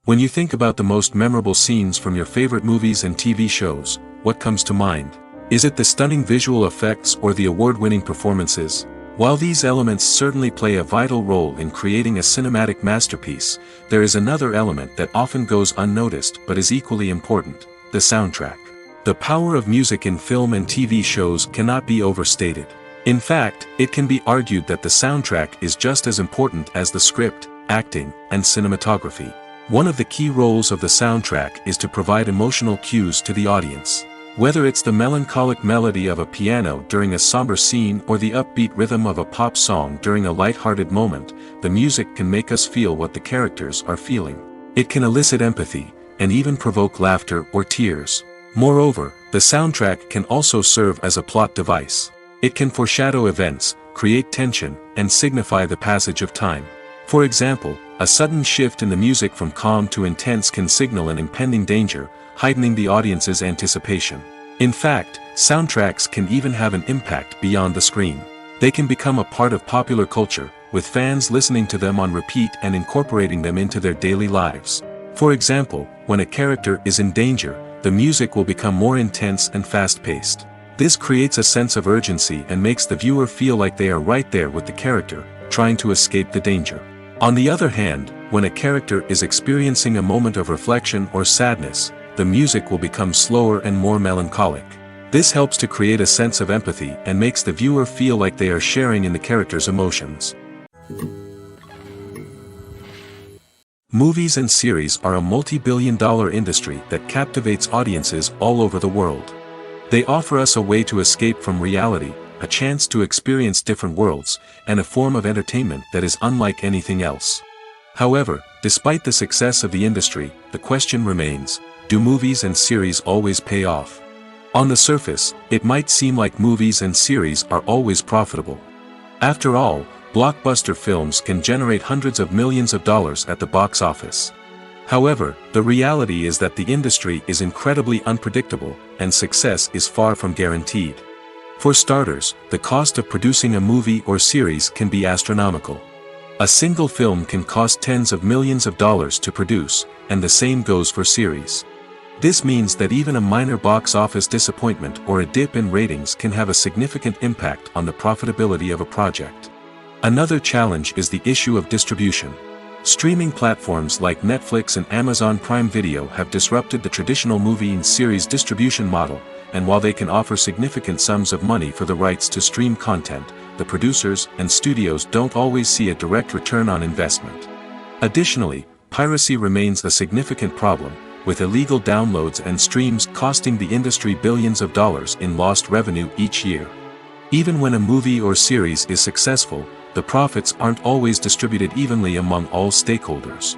When you think about the most memorable scenes from your favorite movies and TV shows, what comes to mind? Is it the stunning visual effects or the award-winning performances? While these elements certainly play a vital role in creating a cinematic masterpiece, there is another element that often goes unnoticed but is equally important: the soundtrack. The power of music in film and TV shows cannot be overstated. In fact, it can be argued that the soundtrack is just as important as the script, acting, and cinematography. One of the key roles of the soundtrack is to provide emotional cues to the audience. Whether it's the melancholic melody of a piano during a somber scene or the upbeat rhythm of a pop song during a light-hearted moment, the music can make us feel what the characters are feeling. It can elicit empathy, and even provoke laughter or tears. Moreover, the soundtrack can also serve as a plot device. It can foreshadow events, create tension, and signify the passage of time. For example, a sudden shift in the music from calm to intense can signal an impending danger, heightening the audience's anticipation. In fact, soundtracks can even have an impact beyond the screen. They can become a part of popular culture, with fans listening to them on repeat and incorporating them into their daily lives. For example, when a character is in danger, the music will become more intense and fast-paced. This creates a sense of urgency and makes the viewer feel like they are right there with the character, trying to escape the danger. On the other hand, when a character is experiencing a moment of reflection or sadness, the music will become slower and more melancholic. This helps to create a sense of empathy and makes the viewer feel like they are sharing in the character's emotions. Movies and series are a multi-billion-dollar industry that captivates audiences all over the world. They offer us a way to escape from reality, a chance to experience different worlds, and a form of entertainment that is unlike anything else. However, despite the success of the industry, the question remains: do movies and series always pay off? On the surface, it might seem like movies and series are always profitable. After all, blockbuster films can generate hundreds of millions of dollars at the box office. However, the reality is that the industry is incredibly unpredictable, and success is far from guaranteed. For starters, the cost of producing a movie or series can be astronomical. A single film can cost tens of millions of dollars to produce, and the same goes for series. This means that even a minor box office disappointment or a dip in ratings can have a significant impact on the profitability of a project. Another challenge is the issue of distribution. Streaming platforms like Netflix and Amazon Prime Video have disrupted the traditional movie and series distribution model, and while they can offer significant sums of money for the rights to stream content, the producers and studios don't always see a direct return on investment. Additionally, piracy remains a significant problem, with illegal downloads and streams costing the industry billions of dollars in lost revenue each year. Even when a movie or series is successful, the profits aren't always distributed evenly among all stakeholders.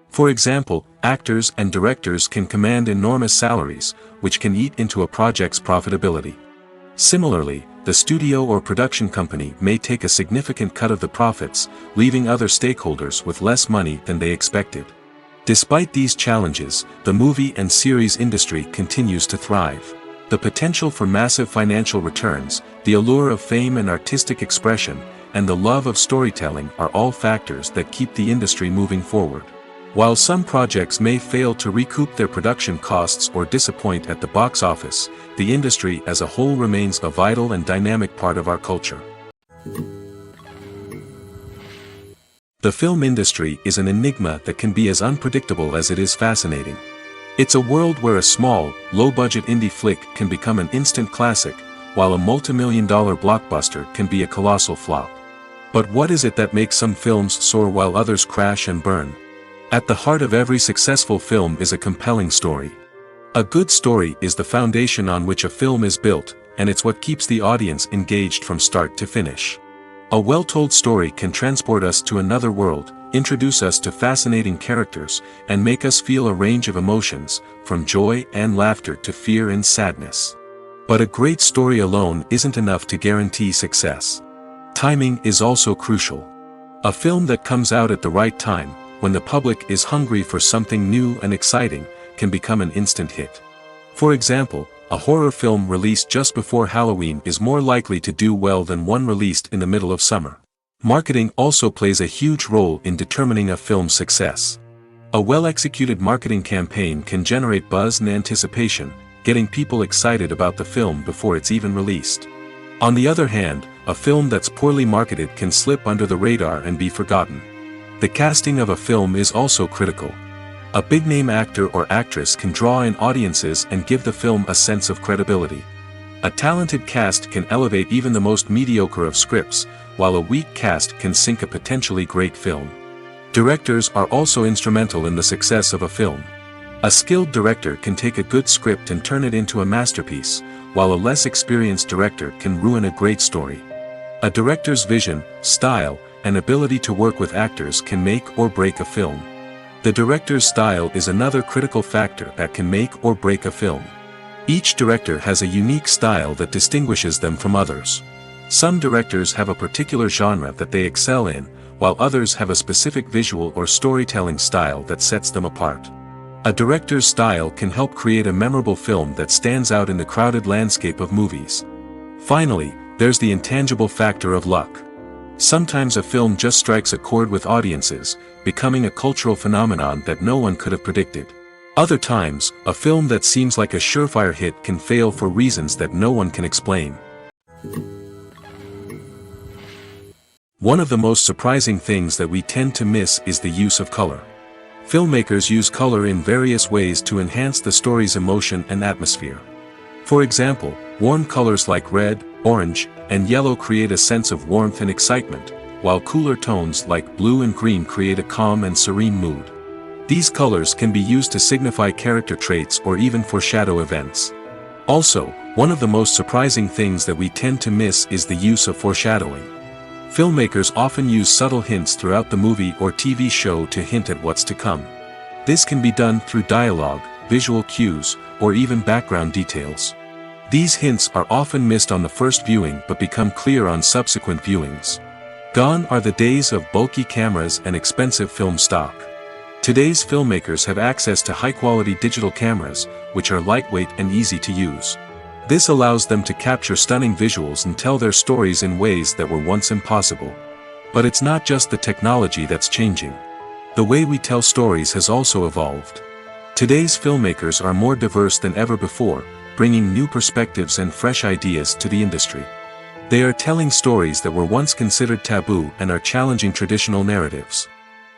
For example, actors and directors can command enormous salaries, which can eat into a project's profitability. Similarly, the studio or production company may take a significant cut of the profits, leaving other stakeholders with less money than they expected. Despite these challenges, the movie and series industry continues to thrive. The potential for massive financial returns, the allure of fame and artistic expression, and the love of storytelling are all factors that keep the industry moving forward. While some projects may fail to recoup their production costs or disappoint at the box office, the industry as a whole remains a vital and dynamic part of our culture. The film industry is an enigma that can be as unpredictable as it is fascinating. It's a world where a small, low-budget indie flick can become an instant classic, while a multi-million-dollar blockbuster can be a colossal flop. But what is it that makes some films soar while others crash and burn? At the heart of every successful film is a compelling story. A good story is the foundation on which a film is built, and it's what keeps the audience engaged from start to finish. A well-told story can transport us to another world, introduce us to fascinating characters, and make us feel a range of emotions, from joy and laughter to fear and sadness. But a great story alone isn't enough to guarantee success. Timing is also crucial. A film that comes out at the right time, when the public is hungry for something new and exciting, can become an instant hit. For example, a horror film released just before Halloween is more likely to do well than one released in the middle of summer. Marketing also plays a huge role in determining a film's success. A well-executed marketing campaign can generate buzz and anticipation, getting people excited about the film before it's even released. On the other hand, a film that's poorly marketed can slip under the radar and be forgotten. The casting of a film is also critical. A big-name actor or actress can draw in audiences and give the film a sense of credibility. A talented cast can elevate even the most mediocre of scripts, while a weak cast can sink a potentially great film. Directors are also instrumental in the success of a film. A skilled director can take a good script and turn it into a masterpiece, while a less experienced director can ruin a great story. A director's vision, style, and ability to work with actors can make or break a film. The director's style is another critical factor that can make or break a film. Each director has a unique style that distinguishes them from others. Some directors have a particular genre that they excel in, while others have a specific visual or storytelling style that sets them apart. A director's style can help create a memorable film that stands out in the crowded landscape of movies. Finally, there's the intangible factor of luck. Sometimes a film just strikes a chord with audiences, becoming a cultural phenomenon that no one could have predicted. Other times, a film that seems like a surefire hit can fail for reasons that no one can explain. One of the most surprising things that we tend to miss is the use of color. Filmmakers use color in various ways to enhance the story's emotion and atmosphere. For example, warm colors like red, orange, and yellow create a sense of warmth and excitement, while cooler tones like blue and green create a calm and serene mood. These colors can be used to signify character traits or even foreshadow events. Also, one of the most surprising things that we tend to miss is the use of foreshadowing. Filmmakers often use subtle hints throughout the movie or TV show to hint at what's to come. This can be done through dialogue, visual cues, or even background details. These hints are often missed on the first viewing but become clear on subsequent viewings. Gone are the days of bulky cameras and expensive film stock. Today's filmmakers have access to high-quality digital cameras, which are lightweight and easy to use. This allows them to capture stunning visuals and tell their stories in ways that were once impossible. But it's not just the technology that's changing. The way we tell stories has also evolved. Today's filmmakers are more diverse than ever before, bringing new perspectives and fresh ideas to the industry. They are telling stories that were once considered taboo and are challenging traditional narratives.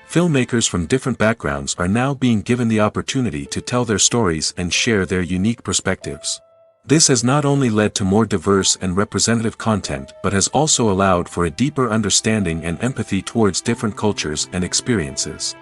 Filmmakers from different backgrounds are now being given the opportunity to tell their stories and share their unique perspectives. This has not only led to more diverse and representative content but has also allowed for a deeper understanding and empathy towards different cultures and experiences.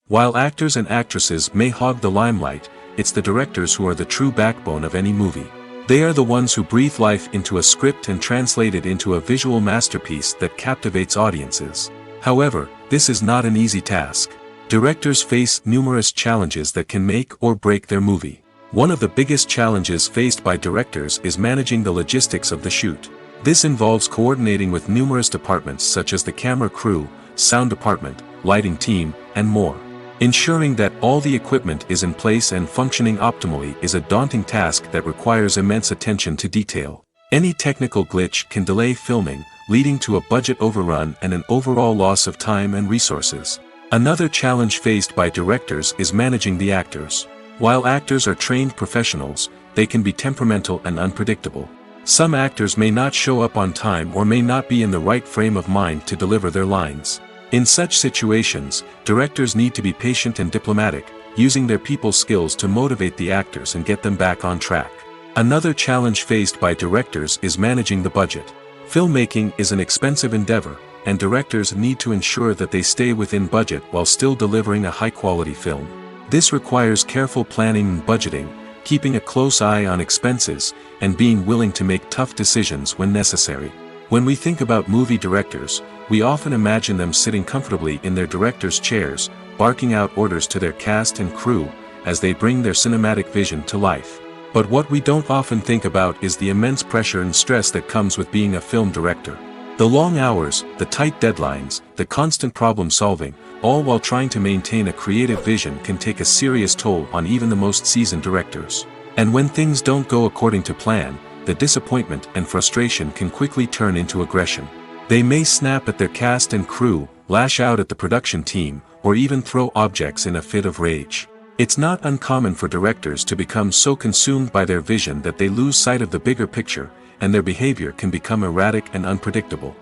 While actors and actresses may hog the limelight, it's the directors who are the true backbone of any movie. They are the ones who breathe life into a script and translate it into a visual masterpiece that captivates audiences. However, this is not an easy task. Directors face numerous challenges that can make or break their movie. One of the biggest challenges faced by directors is managing the logistics of the shoot. This involves coordinating with numerous departments such as the camera crew, sound department, lighting team, and more. Ensuring that all the equipment is in place and functioning optimally is a daunting task that requires immense attention to detail. Any technical glitch can delay filming, leading to a budget overrun and an overall loss of time and resources. Another challenge faced by directors is managing the actors. While actors are trained professionals, they can be temperamental and unpredictable. Some actors may not show up on time or may not be in the right frame of mind to deliver their lines. In such situations, directors need to be patient and diplomatic, using their people skills to motivate the actors and get them back on track. Another challenge faced by directors is managing the budget. Filmmaking is an expensive endeavor, and directors need to ensure that they stay within budget while still delivering a high-quality film. This requires careful planning and budgeting, keeping a close eye on expenses, and being willing to make tough decisions when necessary. When we think about movie directors, we often imagine them sitting comfortably in their director's chairs, barking out orders to their cast and crew, as they bring their cinematic vision to life. But what we don't often think about is the immense pressure and stress that comes with being a film director. The long hours, the tight deadlines, the constant problem-solving, all while trying to maintain a creative vision can take a serious toll on even the most seasoned directors. And when things don't go according to plan, the disappointment and frustration can quickly turn into aggression. They may snap at their cast and crew, lash out at the production team, or even throw objects in a fit of rage. It's not uncommon for directors to become so consumed by their vision that they lose sight of the bigger picture, and their behavior can become erratic and unpredictable.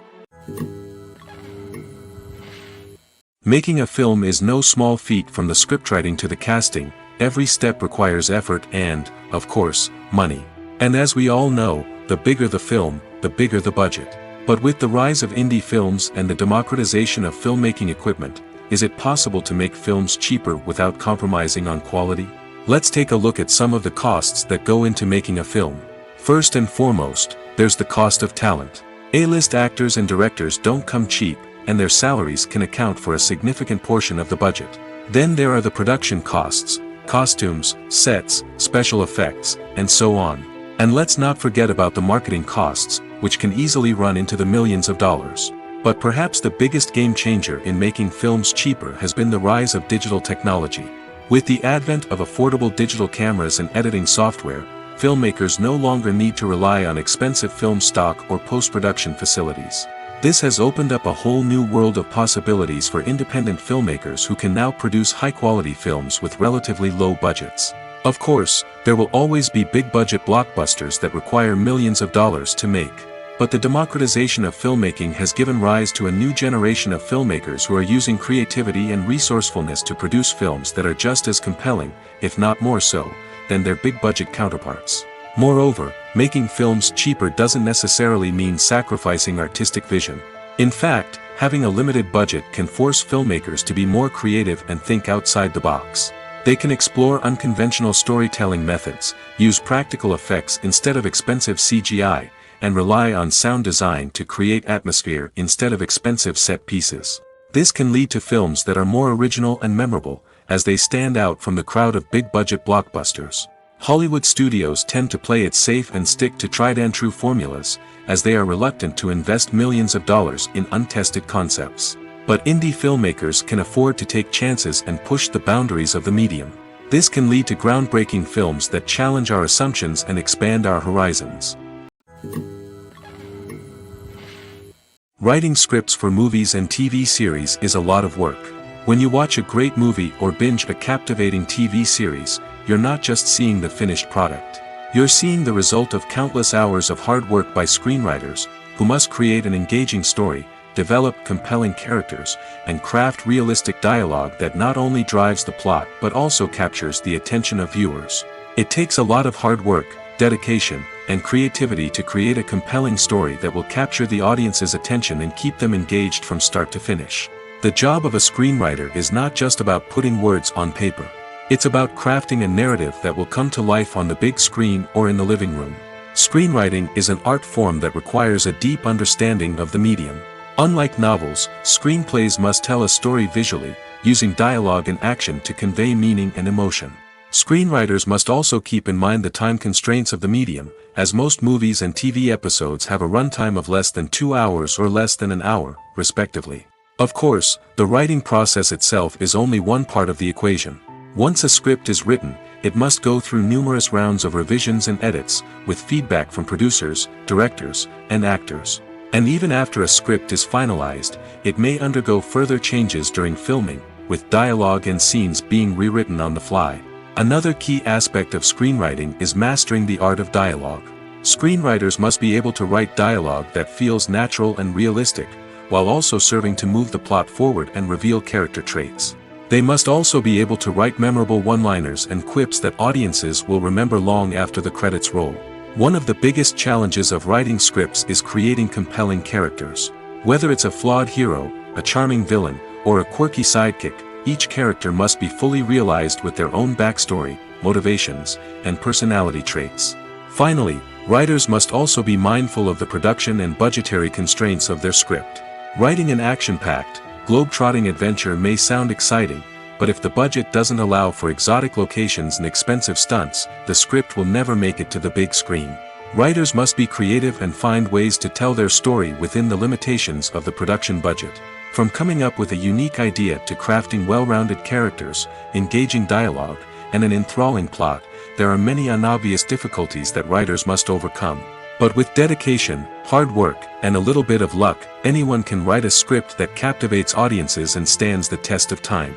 Making a film is no small feat. From the scriptwriting to the casting, every step requires effort and, of course, money. And as we all know, the bigger the film, the bigger the budget. But with the rise of indie films and the democratization of filmmaking equipment, is it possible to make films cheaper without compromising on quality? Let's take a look at some of the costs that go into making a film. First and foremost, there's the cost of talent. A-list actors and directors don't come cheap, and their salaries can account for a significant portion of the budget. Then there are the production costs, costumes, sets, special effects, and so on. And let's not forget about the marketing costs, which can easily run into the millions of dollars. But perhaps the biggest game changer in making films cheaper has been the rise of digital technology. With the advent of affordable digital cameras and editing software, filmmakers no longer need to rely on expensive film stock or post-production facilities. This has opened up a whole new world of possibilities for independent filmmakers who can now produce high-quality films with relatively low budgets. Of course, there will always be big-budget blockbusters that require millions of dollars to make. But the democratization of filmmaking has given rise to a new generation of filmmakers who are using creativity and resourcefulness to produce films that are just as compelling, if not more so, than their big-budget counterparts. Moreover, making films cheaper doesn't necessarily mean sacrificing artistic vision. In fact, having a limited budget can force filmmakers to be more creative and think outside the box. They can explore unconventional storytelling methods, use practical effects instead of expensive CGI, and rely on sound design to create atmosphere instead of expensive set pieces. This can lead to films that are more original and memorable, as they stand out from the crowd of big-budget blockbusters. Hollywood studios tend to play it safe and stick to tried-and-true formulas, as they are reluctant to invest millions of dollars in untested concepts. But indie filmmakers can afford to take chances and push the boundaries of the medium. This can lead to groundbreaking films that challenge our assumptions and expand our horizons. Writing scripts for movies and TV series is a lot of work. When you watch a great movie or binge a captivating TV series, you're not just seeing the finished product. You're seeing the result of countless hours of hard work by screenwriters, who must create an engaging story, develop compelling characters, and craft realistic dialogue that not only drives the plot but also captures the attention of viewers. It takes a lot of hard work, dedication, and creativity to create a compelling story that will capture the audience's attention and keep them engaged from start to finish. The job of a screenwriter is not just about putting words on paper. It's about crafting a narrative that will come to life on the big screen or in the living room. Screenwriting is an art form that requires a deep understanding of the medium. Unlike novels, screenplays must tell a story visually, using dialogue and action to convey meaning and emotion. Screenwriters must also keep in mind the time constraints of the medium, as most movies and TV episodes have a runtime of less than 2 hours or less than an hour, respectively. Of course, the writing process itself is only one part of the equation. Once a script is written, it must go through numerous rounds of revisions and edits, with feedback from producers, directors, and actors. And even after a script is finalized, it may undergo further changes during filming, with dialogue and scenes being rewritten on the fly. Another key aspect of screenwriting is mastering the art of dialogue. Screenwriters must be able to write dialogue that feels natural and realistic, while also serving to move the plot forward and reveal character traits. They must also be able to write memorable one-liners and quips that audiences will remember long after the credits roll. One of the biggest challenges of writing scripts is creating compelling characters. Whether it's a flawed hero, a charming villain, or a quirky sidekick, each character must be fully realized with their own backstory, motivations, and personality traits. Finally, writers must also be mindful of the production and budgetary constraints of their script. Writing an action-packed, globe-trotting adventure may sound exciting, but if the budget doesn't allow for exotic locations and expensive stunts, the script will never make it to the big screen. Writers must be creative and find ways to tell their story within the limitations of the production budget. From coming up with a unique idea to crafting well-rounded characters, engaging dialogue, and an enthralling plot, there are many unobvious difficulties that writers must overcome. But with dedication, hard work, and a little bit of luck, anyone can write a script that captivates audiences and stands the test of time.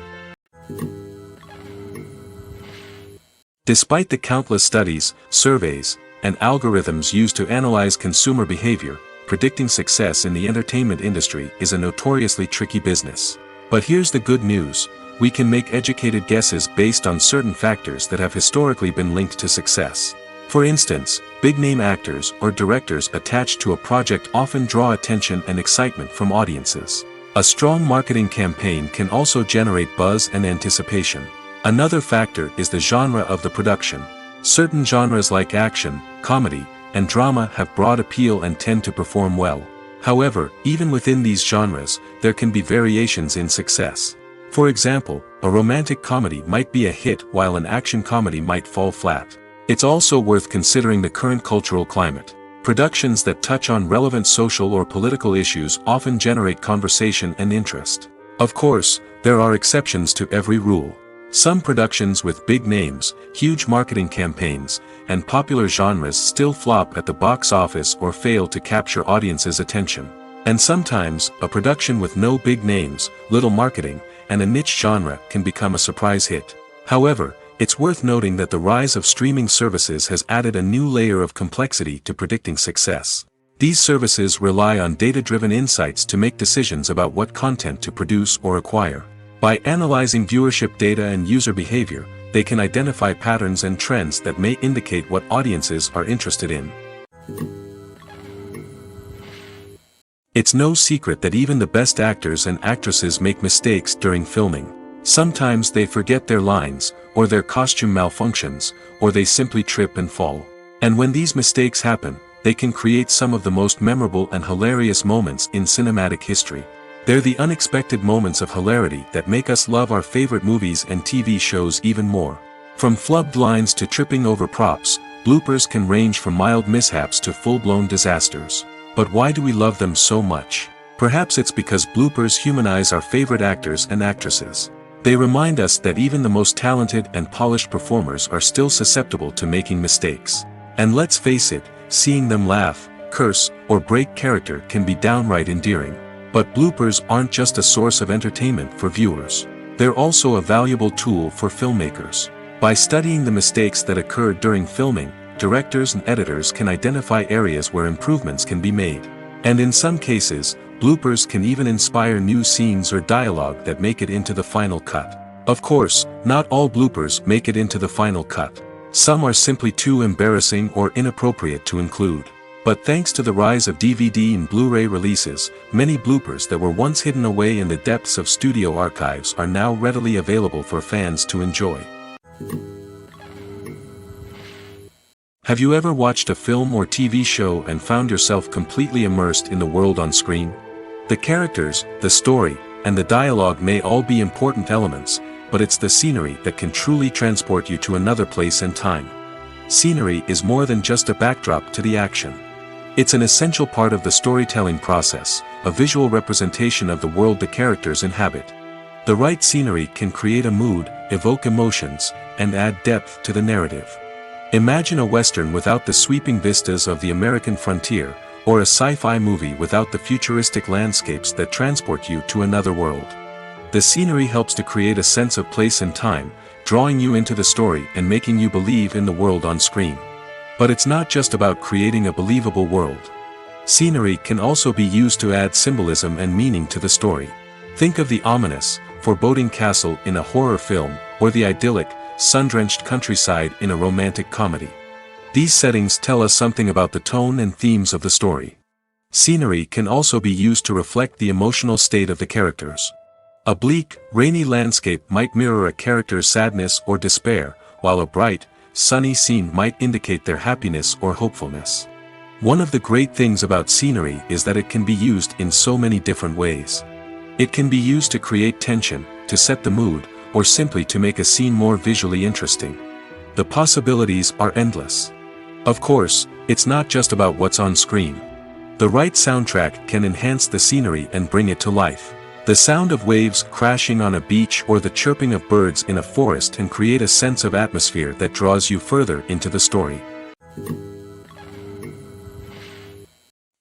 Despite the countless studies, surveys, and algorithms used to analyze consumer behavior, predicting success in the entertainment industry is a notoriously tricky business. But here's the good news: we can make educated guesses based on certain factors that have historically been linked to success. For instance, big-name actors or directors attached to a project often draw attention and excitement from audiences. A strong marketing campaign can also generate buzz and anticipation. Another factor is the genre of the production. Certain genres like action, comedy, and drama have broad appeal and tend to perform well. However, even within these genres, there can be variations in success. For example, a romantic comedy might be a hit while an action comedy might fall flat. It's also worth considering the current cultural climate. Productions that touch on relevant social or political issues often generate conversation and interest. Of course, there are exceptions to every rule. Some productions with big names, huge marketing campaigns, and popular genres still flop at the box office or fail to capture audiences' attention. And sometimes, a production with no big names, little marketing, and a niche genre can become a surprise hit. However, it's worth noting that the rise of streaming services has added a new layer of complexity to predicting success. These services rely on data-driven insights to make decisions about what content to produce or acquire. By analyzing viewership data and user behavior, they can identify patterns and trends that may indicate what audiences are interested in. It's no secret that even the best actors and actresses make mistakes during filming. Sometimes they forget their lines, or their costume malfunctions, or they simply trip and fall. And when these mistakes happen, they can create some of the most memorable and hilarious moments in cinematic history. They're the unexpected moments of hilarity that make us love our favorite movies and TV shows even more. From flubbed lines to tripping over props, bloopers can range from mild mishaps to full-blown disasters. But why do we love them so much? Perhaps it's because bloopers humanize our favorite actors and actresses. They remind us that even the most talented and polished performers are still susceptible to making mistakes. And let's face it, seeing them laugh, curse, or break character can be downright endearing. But bloopers aren't just a source of entertainment for viewers. They're also a valuable tool for filmmakers. By studying the mistakes that occurred during filming, directors and editors can identify areas where improvements can be made. And in some cases, bloopers can even inspire new scenes or dialogue that make it into the final cut. Of course, not all bloopers make it into the final cut. Some are simply too embarrassing or inappropriate to include. But thanks to the rise of DVD and Blu-ray releases, many bloopers that were once hidden away in the depths of studio archives are now readily available for fans to enjoy. Have you ever watched a film or TV show and found yourself completely immersed in the world on screen? The characters, the story, and the dialogue may all be important elements, but it's the scenery that can truly transport you to another place and time. Scenery is more than just a backdrop to the action. It's an essential part of the storytelling process, a visual representation of the world the characters inhabit. The right scenery can create a mood, evoke emotions, and add depth to the narrative. Imagine a western without the sweeping vistas of the American frontier, or a sci-fi movie without the futuristic landscapes that transport you to another world. The scenery helps to create a sense of place and time, drawing you into the story and making you believe in the world on screen. But it's not just about creating a believable world. Scenery can also be used to add symbolism and meaning to the story. Think of the ominous, foreboding castle in a horror film, or the idyllic, sun-drenched countryside in a romantic comedy. These settings tell us something about the tone and themes of the story. Scenery can also be used to reflect the emotional state of the characters. A bleak, rainy landscape might mirror a character's sadness or despair, while a bright, sunny scene might indicate their happiness or hopefulness. One of the great things about scenery is that it can be used in so many different ways. It can be used to create tension, to set the mood, or simply to make a scene more visually interesting. The possibilities are endless. Of course, it's not just about what's on screen. The right soundtrack can enhance the scenery and bring it to life. The sound of waves crashing on a beach or the chirping of birds in a forest can create a sense of atmosphere that draws you further into the story.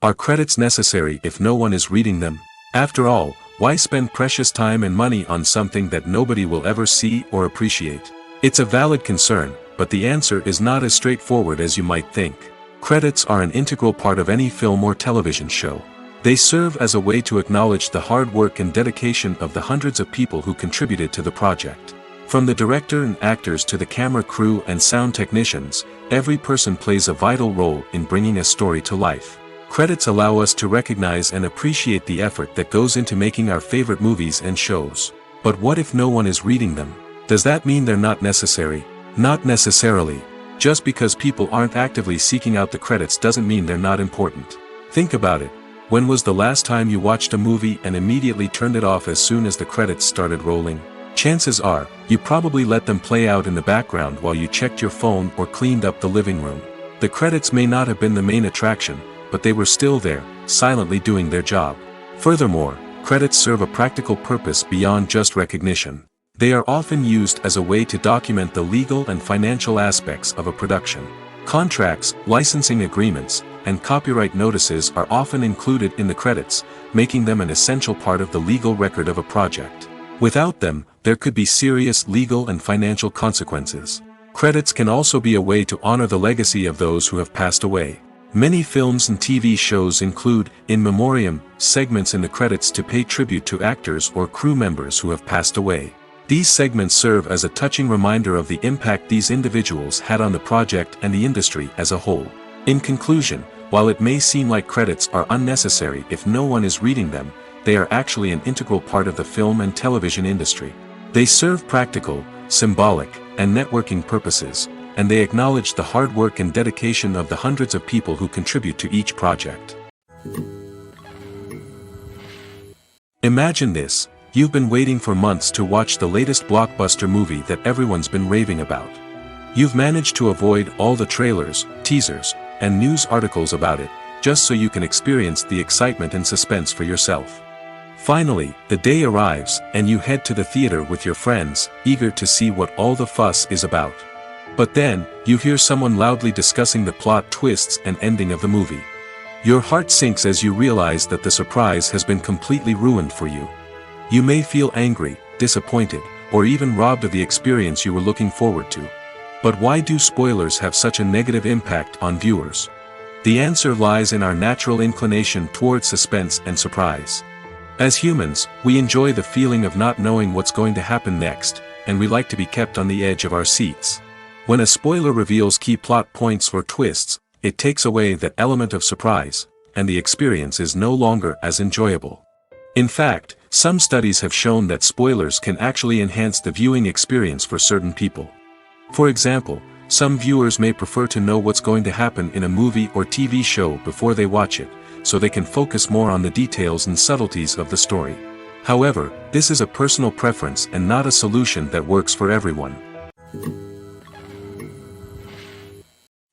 Are credits necessary if no one is reading them? After all, why spend precious time and money on something that nobody will ever see or appreciate? It's a valid concern, but the answer is not as straightforward as you might think. Credits are an integral part of any film or television show. They serve as a way to acknowledge the hard work and dedication of the hundreds of people who contributed to the project. From the director and actors to the camera crew and sound technicians, every person plays a vital role in bringing a story to life. Credits allow us to recognize and appreciate the effort that goes into making our favorite movies and shows. But what if no one is reading them? Does that mean they're not necessary? Not necessarily. Just because people aren't actively seeking out the credits doesn't mean they're not important. Think about it. When was the last time you watched a movie and immediately turned it off as soon as the credits started rolling? Chances are, you probably let them play out in the background while you checked your phone or cleaned up the living room. The credits may not have been the main attraction, but they were still there, silently doing their job. Furthermore, credits serve a practical purpose beyond just recognition. They are often used as a way to document the legal and financial aspects of a production. Contracts, licensing agreements, and copyright notices are often included in the credits, making them an essential part of the legal record of a project. Without them, there could be serious legal and financial consequences. Credits can also be a way to honor the legacy of those who have passed away. Many films and TV shows include, in memoriam, segments in the credits to pay tribute to actors or crew members who have passed away. These segments serve as a touching reminder of the impact these individuals had on the project and the industry as a whole. In conclusion, while it may seem like credits are unnecessary if no one is reading them, they are actually an integral part of the film and television industry. They serve practical, symbolic, and networking purposes, and they acknowledge the hard work and dedication of the hundreds of people who contribute to each project. Imagine this: you've been waiting for months to watch the latest blockbuster movie that everyone's been raving about. You've managed to avoid all the trailers, teasers, and news articles about it, just so you can experience the excitement and suspense for yourself. Finally, the day arrives, and you head to the theater with your friends, eager to see what all the fuss is about. But then, you hear someone loudly discussing the plot twists and ending of the movie. Your heart sinks as you realize that the surprise has been completely ruined for you. You may feel angry, disappointed, or even robbed of the experience you were looking forward to. But why do spoilers have such a negative impact on viewers? The answer lies in our natural inclination toward suspense and surprise. As humans, we enjoy the feeling of not knowing what's going to happen next, and we like to be kept on the edge of our seats. When a spoiler reveals key plot points or twists, it takes away that element of surprise, and the experience is no longer as enjoyable. In fact, some studies have shown that spoilers can actually enhance the viewing experience for certain people. For example, some viewers may prefer to know what's going to happen in a movie or TV show before they watch it, so they can focus more on the details and subtleties of the story. However, this is a personal preference and not a solution that works for everyone.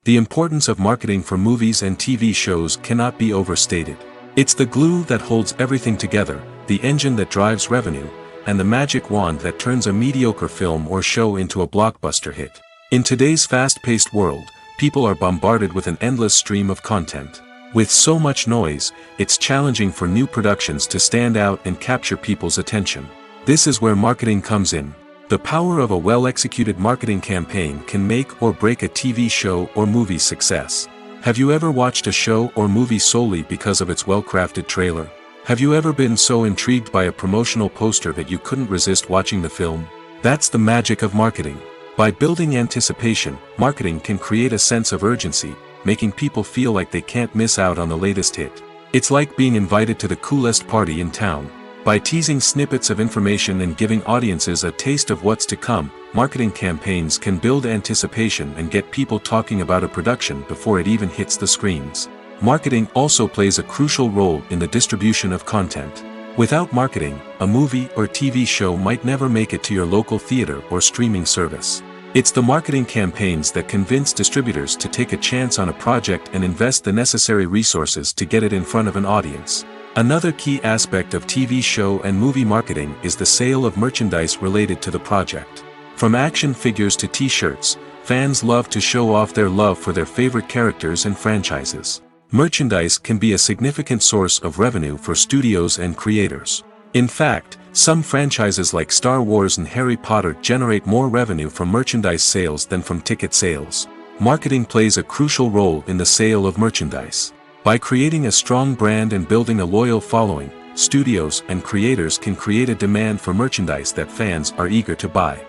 The importance of marketing for movies and TV shows cannot be overstated. It's the glue that holds everything together, the engine that drives revenue, and the magic wand that turns a mediocre film or show into a blockbuster hit. In today's fast-paced world, people are bombarded with an endless stream of content. With so much noise, it's challenging for new productions to stand out and capture people's attention. This is where marketing comes in. The power of a well-executed marketing campaign can make or break a TV show or movie's success. Have you ever watched a show or movie solely because of its well-crafted trailer? Have you ever been so intrigued by a promotional poster that you couldn't resist watching the film? That's the magic of marketing. By building anticipation, marketing can create a sense of urgency, making people feel like they can't miss out on the latest hit. It's like being invited to the coolest party in town. By teasing snippets of information and giving audiences a taste of what's to come, marketing campaigns can build anticipation and get people talking about a production before it even hits the screens. Marketing also plays a crucial role in the distribution of content. Without marketing, a movie or TV show might never make it to your local theater or streaming service. It's the marketing campaigns that convince distributors to take a chance on a project and invest the necessary resources to get it in front of an audience. Another key aspect of TV show and movie marketing is the sale of merchandise related to the project. From action figures to t-shirts, fans love to show off their love for their favorite characters and franchises. Merchandise can be a significant source of revenue for studios and creators. In fact, some franchises like Star Wars and Harry Potter generate more revenue from merchandise sales than from ticket sales. Marketing plays a crucial role in the sale of merchandise. By creating a strong brand and building a loyal following, studios and creators can create a demand for merchandise that fans are eager to buy.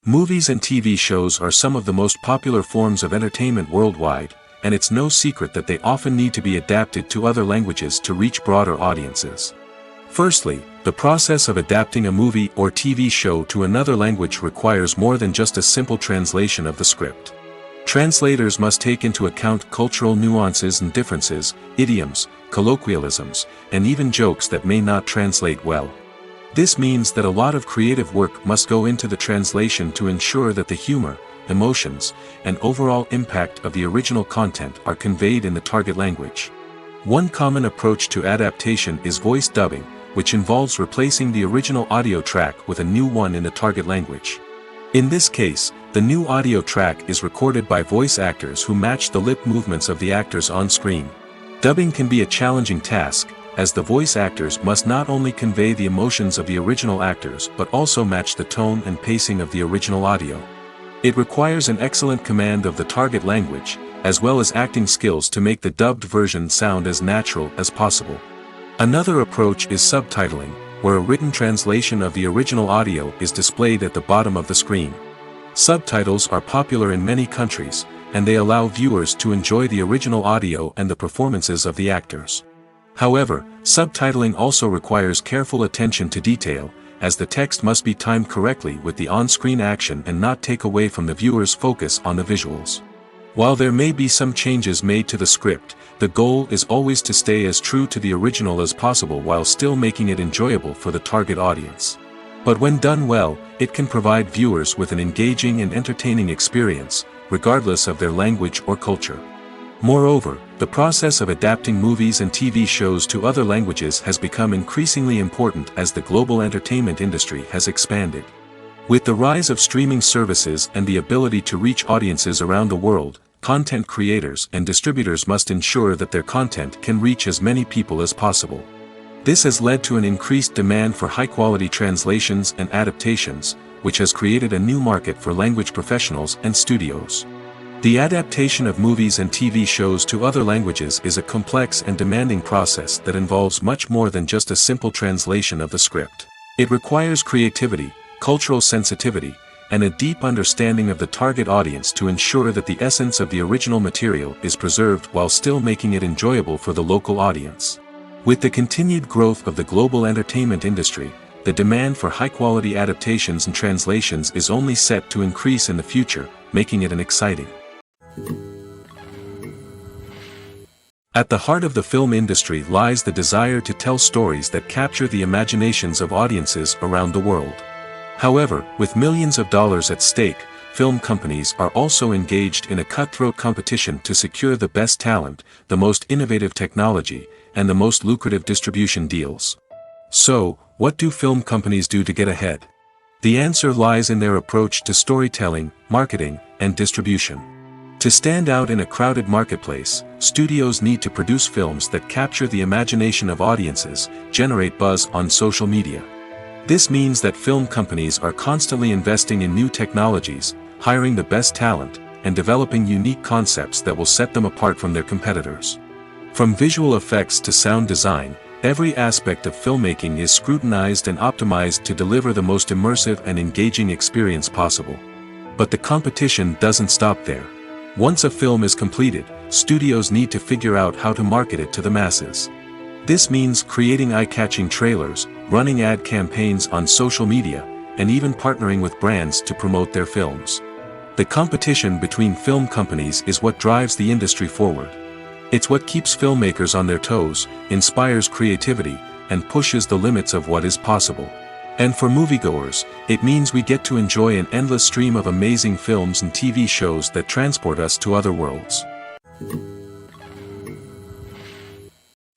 Movies and TV shows are some of the most popular forms of entertainment worldwide, and it's no secret that they often need to be adapted to other languages to reach broader audiences. Firstly, the process of adapting a movie or TV show to another language requires more than just a simple translation of the script. Translators must take into account cultural nuances and differences, idioms, colloquialisms, and even jokes that may not translate well. This means that a lot of creative work must go into the translation to ensure that the humor, emotions, and overall impact of the original content are conveyed in the target language. One common approach to adaptation is voice dubbing, which involves replacing the original audio track with a new one in the target language. In this case, the new audio track is recorded by voice actors who match the lip movements of the actors on screen. Dubbing can be a challenging task, as the voice actors must not only convey the emotions of the original actors but also match the tone and pacing of the original audio. It requires an excellent command of the target language, as well as acting skills to make the dubbed version sound as natural as possible. Another approach is subtitling, where a written translation of the original audio is displayed at the bottom of the screen. Subtitles are popular in many countries, and they allow viewers to enjoy the original audio and the performances of the actors. However, subtitling also requires careful attention to detail, as the text must be timed correctly with the on-screen action and not take away from the viewer's focus on the visuals. While there may be some changes made to the script, the goal is always to stay as true to the original as possible while still making it enjoyable for the target audience. But when done well, it can provide viewers with an engaging and entertaining experience, regardless of their language or culture. Moreover, the process of adapting movies and TV shows to other languages has become increasingly important as the global entertainment industry has expanded. With the rise of streaming services and the ability to reach audiences around the world, content creators and distributors must ensure that their content can reach as many people as possible. This has led to an increased demand for high-quality translations and adaptations, which has created a new market for language professionals and studios. The adaptation of movies and TV shows to other languages is a complex and demanding process that involves much more than just a simple translation of the script. It requires creativity, cultural sensitivity, and a deep understanding of the target audience to ensure that the essence of the original material is preserved while still making it enjoyable for the local audience. With the continued growth of the global entertainment industry, the demand for high-quality adaptations and translations is only set to increase in the future, making it an exciting. At the heart of the film industry lies the desire to tell stories that capture the imaginations of audiences around the world. However, with millions of dollars at stake, film companies are also engaged in a cutthroat competition to secure the best talent, the most innovative technology, and the most lucrative distribution deals. So, what do film companies do to get ahead? The answer lies in their approach to storytelling, marketing, and distribution. To stand out in a crowded marketplace, studios need to produce films that capture the imagination of audiences, generate buzz on social media. This means that film companies are constantly investing in new technologies, hiring the best talent, and developing unique concepts that will set them apart from their competitors. From visual effects to sound design, every aspect of filmmaking is scrutinized and optimized to deliver the most immersive and engaging experience possible. But the competition doesn't stop there. Once a film is completed, studios need to figure out how to market it to the masses. This means creating eye-catching trailers, running ad campaigns on social media, and even partnering with brands to promote their films. The competition between film companies is what drives the industry forward. It's what keeps filmmakers on their toes, inspires creativity, and pushes the limits of what is possible. And for moviegoers, it means we get to enjoy an endless stream of amazing films and TV shows that transport us to other worlds.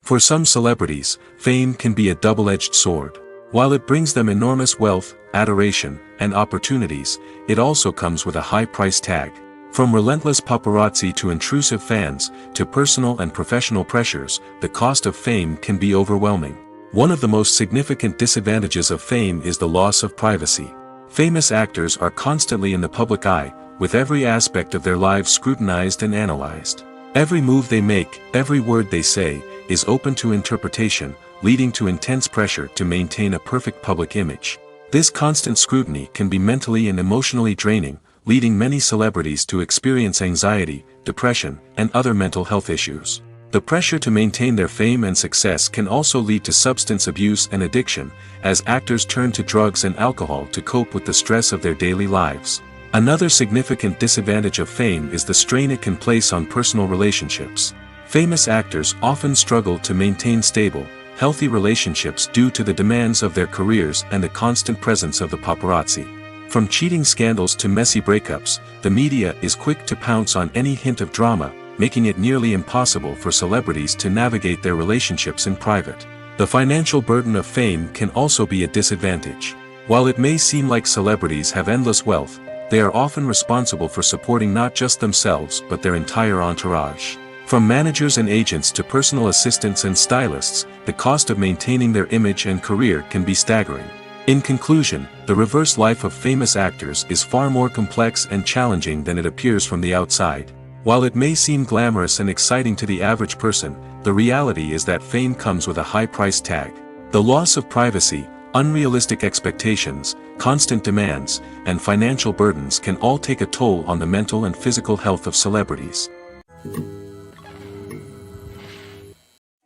For some celebrities, fame can be a double-edged sword. While it brings them enormous wealth, adoration, and opportunities, it also comes with a high price tag. From relentless paparazzi to intrusive fans, to personal and professional pressures, the cost of fame can be overwhelming. One of the most significant disadvantages of fame is the loss of privacy. Famous actors are constantly in the public eye, with every aspect of their lives scrutinized and analyzed. Every move they make, every word they say, is open to interpretation, leading to intense pressure to maintain a perfect public image. This constant scrutiny can be mentally and emotionally draining, leading many celebrities to experience anxiety, depression, and other mental health issues. The pressure to maintain their fame and success can also lead to substance abuse and addiction, as actors turn to drugs and alcohol to cope with the stress of their daily lives. Another significant disadvantage of fame is the strain it can place on personal relationships. Famous actors often struggle to maintain stable, healthy relationships due to the demands of their careers and the constant presence of the paparazzi. From cheating scandals to messy breakups, the media is quick to pounce on any hint of drama, making it nearly impossible for celebrities to navigate their relationships in private. The financial burden of fame can also be a disadvantage. While it may seem like celebrities have endless wealth, they are often responsible for supporting not just themselves but their entire entourage. From managers and agents to personal assistants and stylists, the cost of maintaining their image and career can be staggering. In conclusion, the reverse life of famous actors is far more complex and challenging than it appears from the outside. While it may seem glamorous and exciting to the average person, the reality is that fame comes with a high price tag. The loss of privacy, unrealistic expectations, constant demands, and financial burdens can all take a toll on the mental and physical health of celebrities.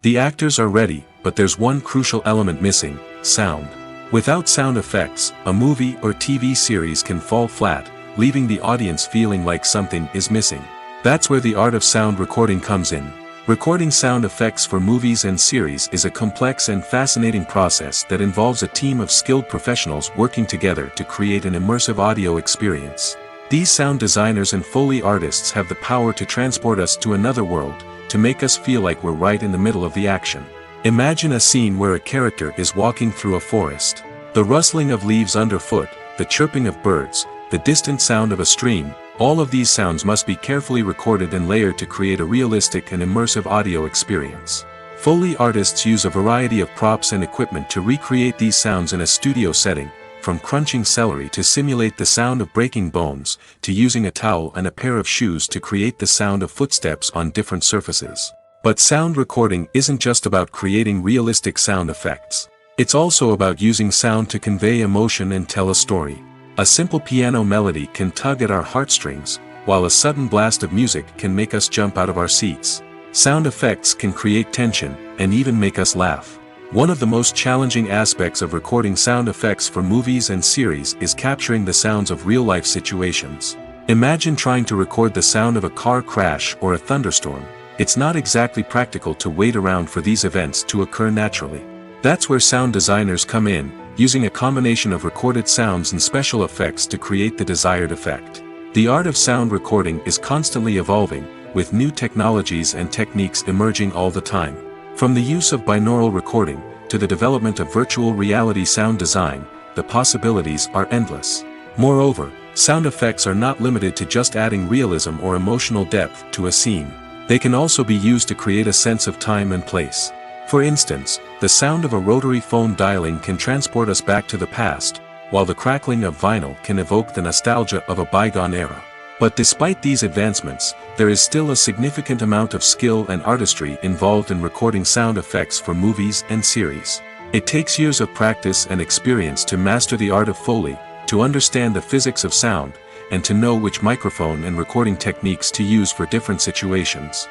The actors are ready, but there's one crucial element missing: sound. Without sound effects, a movie or TV series can fall flat, leaving the audience feeling like something is missing. That's where the art of sound recording comes in. Recording sound effects for movies and series is a complex and fascinating process that involves a team of skilled professionals working together to create an immersive audio experience. These sound designers and Foley artists have the power to transport us to another world, to make us feel like we're right in the middle of the action. Imagine a scene where a character is walking through a forest. The rustling of leaves underfoot, the chirping of birds, the distant sound of a stream, all of these sounds must be carefully recorded and layered to create a realistic and immersive audio experience. Foley artists use a variety of props and equipment to recreate these sounds in a studio setting, from crunching celery to simulate the sound of breaking bones, to using a towel and a pair of shoes to create the sound of footsteps on different surfaces. But sound recording isn't just about creating realistic sound effects. It's also about using sound to convey emotion and tell a story. A simple piano melody can tug at our heartstrings, while a sudden blast of music can make us jump out of our seats. Sound effects can create tension, and even make us laugh. One of the most challenging aspects of recording sound effects for movies and series is capturing the sounds of real-life situations. Imagine trying to record the sound of a car crash or a thunderstorm. It's not exactly practical to wait around for these events to occur naturally. That's where sound designers come in, using a combination of recorded sounds and special effects to create the desired effect. The art of sound recording is constantly evolving, with new technologies and techniques emerging all the time. From the use of binaural recording, to the development of virtual reality sound design, the possibilities are endless. Moreover, sound effects are not limited to just adding realism or emotional depth to a scene. They can also be used to create a sense of time and place. For instance, the sound of a rotary phone dialing can transport us back to the past, while the crackling of vinyl can evoke the nostalgia of a bygone era. But despite these advancements, there is still a significant amount of skill and artistry involved in recording sound effects for movies and series. It takes years of practice and experience to master the art of Foley, to understand the physics of sound, and to know which microphone and recording techniques to use for different situations.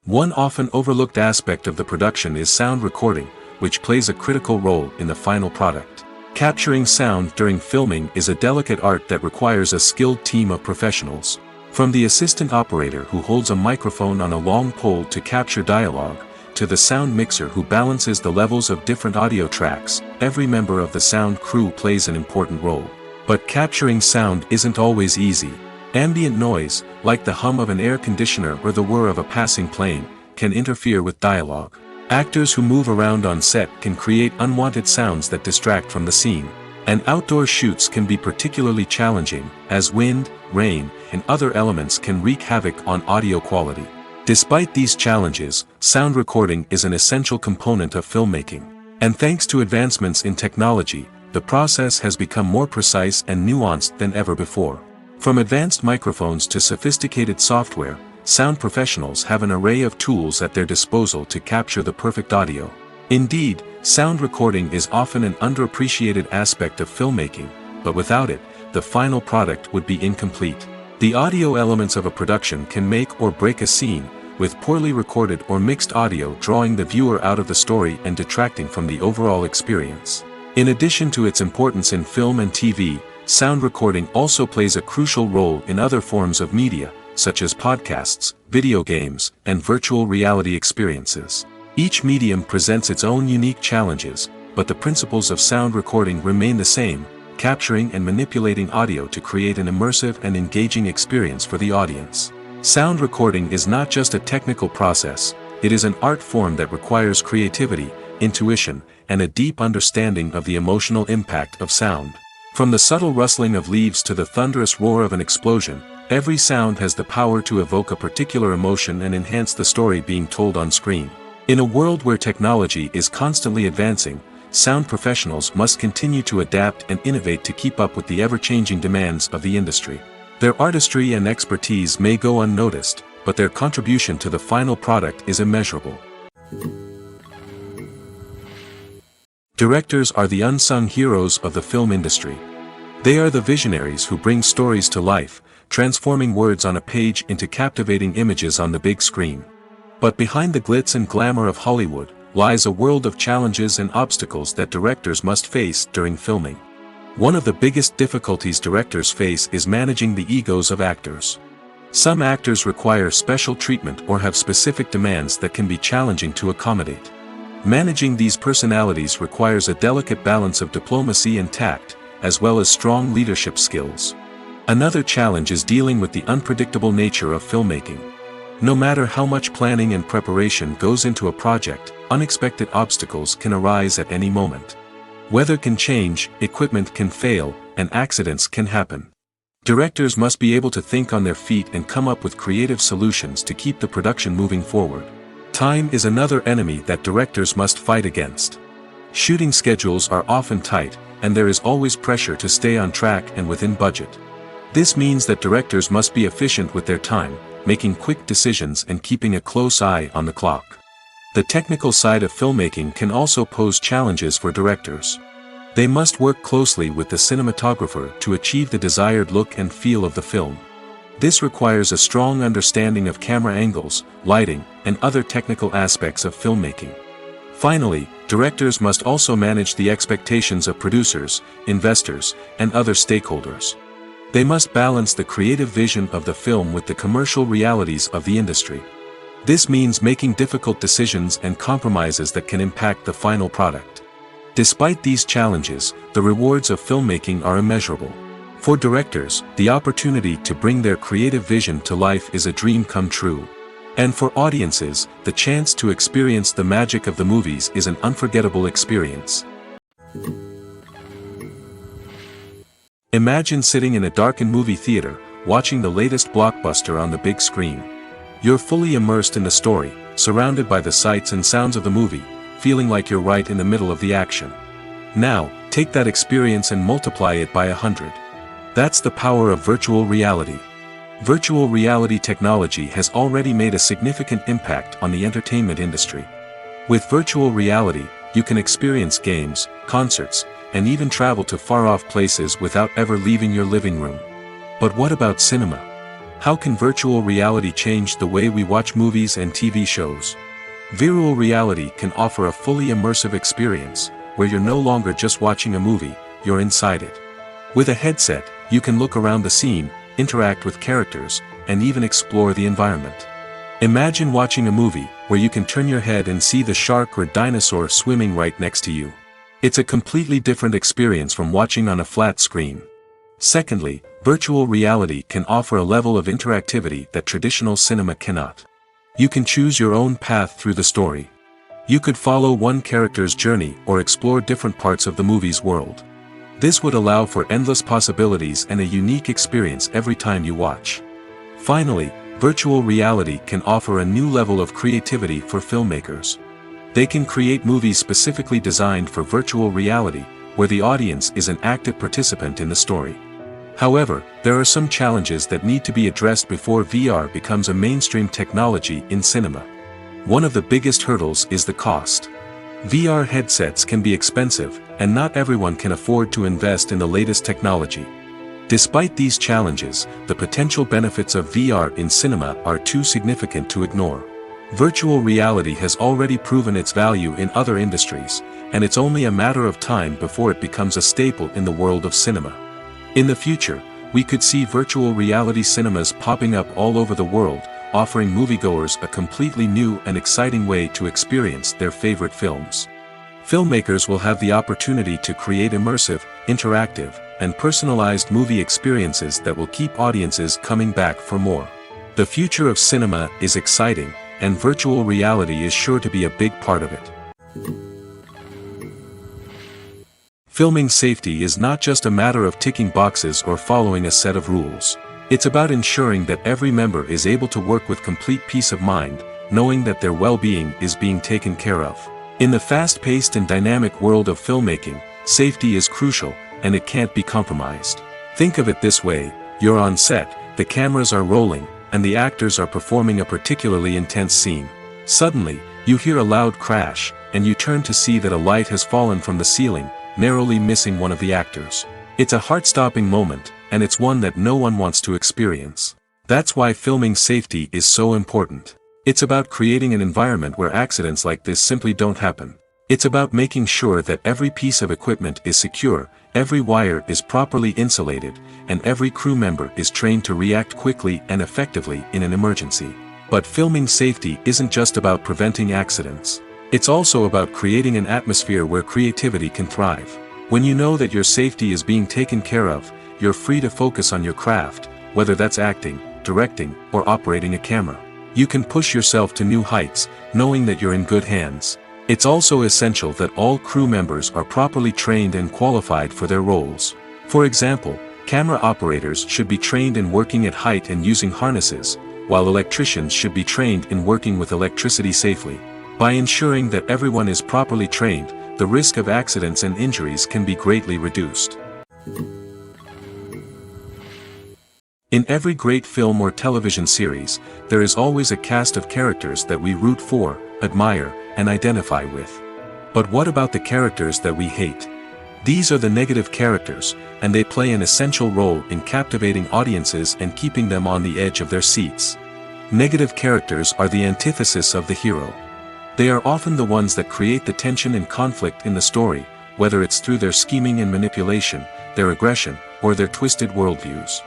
One often overlooked aspect of the production is sound recording, which plays a critical role in the final product. Capturing sound during filming is a delicate art that requires a skilled team of professionals. From the assistant operator who holds a microphone on a long pole to capture dialogue, to the sound mixer who balances the levels of different audio tracks, every member of the sound crew plays an important role. But capturing sound isn't always easy. Ambient noise, like the hum of an air conditioner or the whir of a passing plane, can interfere with dialogue. Actors who move around on set can create unwanted sounds that distract from the scene. And outdoor shoots can be particularly challenging, as wind, rain, and other elements can wreak havoc on audio quality. Despite these challenges, sound recording is an essential component of filmmaking. And thanks to advancements in technology, the process has become more precise and nuanced than ever before. From advanced microphones to sophisticated software, sound professionals have an array of tools at their disposal to capture the perfect audio. Indeed, sound recording is often an underappreciated aspect of filmmaking, but without it, the final product would be incomplete. The audio elements of a production can make or break a scene, with poorly recorded or mixed audio drawing the viewer out of the story and detracting from the overall experience. In addition to its importance in film and TV, sound recording also plays a crucial role in other forms of media, such as podcasts, video games, and virtual reality experiences. Each medium presents its own unique challenges, but the principles of sound recording remain the same, capturing and manipulating audio to create an immersive and engaging experience for the audience. Sound recording is not just a technical process, it is an art form that requires creativity, intuition, and a deep understanding of the emotional impact of sound. From the subtle rustling of leaves to the thunderous roar of an explosion, every sound has the power to evoke a particular emotion and enhance the story being told on screen. In a world where technology is constantly advancing, sound professionals must continue to adapt and innovate to keep up with the ever-changing demands of the industry. Their artistry and expertise may go unnoticed, but their contribution to the final product is immeasurable. Directors are the unsung heroes of the film industry. They are the visionaries who bring stories to life, transforming words on a page into captivating images on the big screen. But behind the glitz and glamour of Hollywood, lies a world of challenges and obstacles that directors must face during filming. One of the biggest difficulties directors face is managing the egos of actors. Some actors require special treatment or have specific demands that can be challenging to accommodate. Managing these personalities requires a delicate balance of diplomacy and tact, as well as strong leadership skills. Another challenge is dealing with the unpredictable nature of filmmaking. No matter how much planning and preparation goes into a project, unexpected obstacles can arise at any moment. Weather can change, equipment can fail, and accidents can happen. Directors must be able to think on their feet and come up with creative solutions to keep the production moving forward. Time is another enemy that directors must fight against. Shooting schedules are often tight, and there is always pressure to stay on track and within budget. This means that directors must be efficient with their time, making quick decisions and keeping a close eye on the clock. The technical side of filmmaking can also pose challenges for directors. They must work closely with the cinematographer to achieve the desired look and feel of the film. This requires a strong understanding of camera angles, lighting, and other technical aspects of filmmaking. Finally, directors must also manage the expectations of producers, investors, and other stakeholders. They must balance the creative vision of the film with the commercial realities of the industry. This means making difficult decisions and compromises that can impact the final product. Despite these challenges, the rewards of filmmaking are immeasurable. For directors, the opportunity to bring their creative vision to life is a dream come true. And for audiences, the chance to experience the magic of the movies is an unforgettable experience. Imagine sitting in a darkened movie theater, watching the latest blockbuster on the big screen. You're fully immersed in the story, surrounded by the sights and sounds of the movie, feeling like you're right in the middle of the action. Now, take that experience and multiply it by 100. That's the power of virtual reality. Virtual reality technology has already made a significant impact on the entertainment industry. With virtual reality, you can experience games, concerts, and even travel to far-off places without ever leaving your living room. But what about cinema? How can virtual reality change the way we watch movies and TV shows? Virtual reality can offer a fully immersive experience, where you're no longer just watching a movie, you're inside it. With a headset, you can look around the scene, interact with characters, and even explore the environment. Imagine watching a movie where you can turn your head and see the shark or dinosaur swimming right next to you. It's a completely different experience from watching on a flat screen. Secondly, virtual reality can offer a level of interactivity that traditional cinema cannot. You can choose your own path through the story. You could follow one character's journey or explore different parts of the movie's world. This would allow for endless possibilities and a unique experience every time you watch. Finally, virtual reality can offer a new level of creativity for filmmakers. They can create movies specifically designed for virtual reality, where the audience is an active participant in the story. However, there are some challenges that need to be addressed before VR becomes a mainstream technology in cinema. One of the biggest hurdles is the cost. VR headsets can be expensive, and not everyone can afford to invest in the latest technology. Despite these challenges, the potential benefits of VR in cinema are too significant to ignore. Virtual reality has already proven its value in other industries, and it's only a matter of time before it becomes a staple in the world of cinema. In the future, we could see virtual reality cinemas popping up all over the world, offering moviegoers a completely new and exciting way to experience their favorite films. Filmmakers will have the opportunity to create immersive, interactive, and personalized movie experiences that will keep audiences coming back for more. The future of cinema is exciting, and virtual reality is sure to be a big part of it. Filming safety is not just a matter of ticking boxes or following a set of rules. It's about ensuring that every member is able to work with complete peace of mind, knowing that their well-being is being taken care of. In the fast-paced and dynamic world of filmmaking, safety is crucial, and it can't be compromised. Think of it this way: you're on set, the cameras are rolling, and the actors are performing a particularly intense scene. Suddenly, you hear a loud crash, and you turn to see that a light has fallen from the ceiling, narrowly missing one of the actors. It's a heart-stopping moment, and it's one that no one wants to experience. That's why filming safety is so important. It's about creating an environment where accidents like this simply don't happen. It's about making sure that every piece of equipment is secure, every wire is properly insulated, and every crew member is trained to react quickly and effectively in an emergency. But filming safety isn't just about preventing accidents. It's also about creating an atmosphere where creativity can thrive. When you know that your safety is being taken care of, you're free to focus on your craft, whether that's acting, directing, or operating a camera. You can push yourself to new heights, knowing that you're in good hands. It's also essential that all crew members are properly trained and qualified for their roles. For example, camera operators should be trained in working at height and using harnesses, while electricians should be trained in working with electricity safely. By ensuring that everyone is properly trained, the risk of accidents and injuries can be greatly reduced. In every great film or television series, there is always a cast of characters that we root for, admire, and identify with. But what about the characters that we hate? These are the negative characters, and they play an essential role in captivating audiences and keeping them on the edge of their seats. Negative characters are the antithesis of the hero. They are often the ones that create the tension and conflict in the story, whether it's through their scheming and manipulation, their aggression, or their twisted worldviews.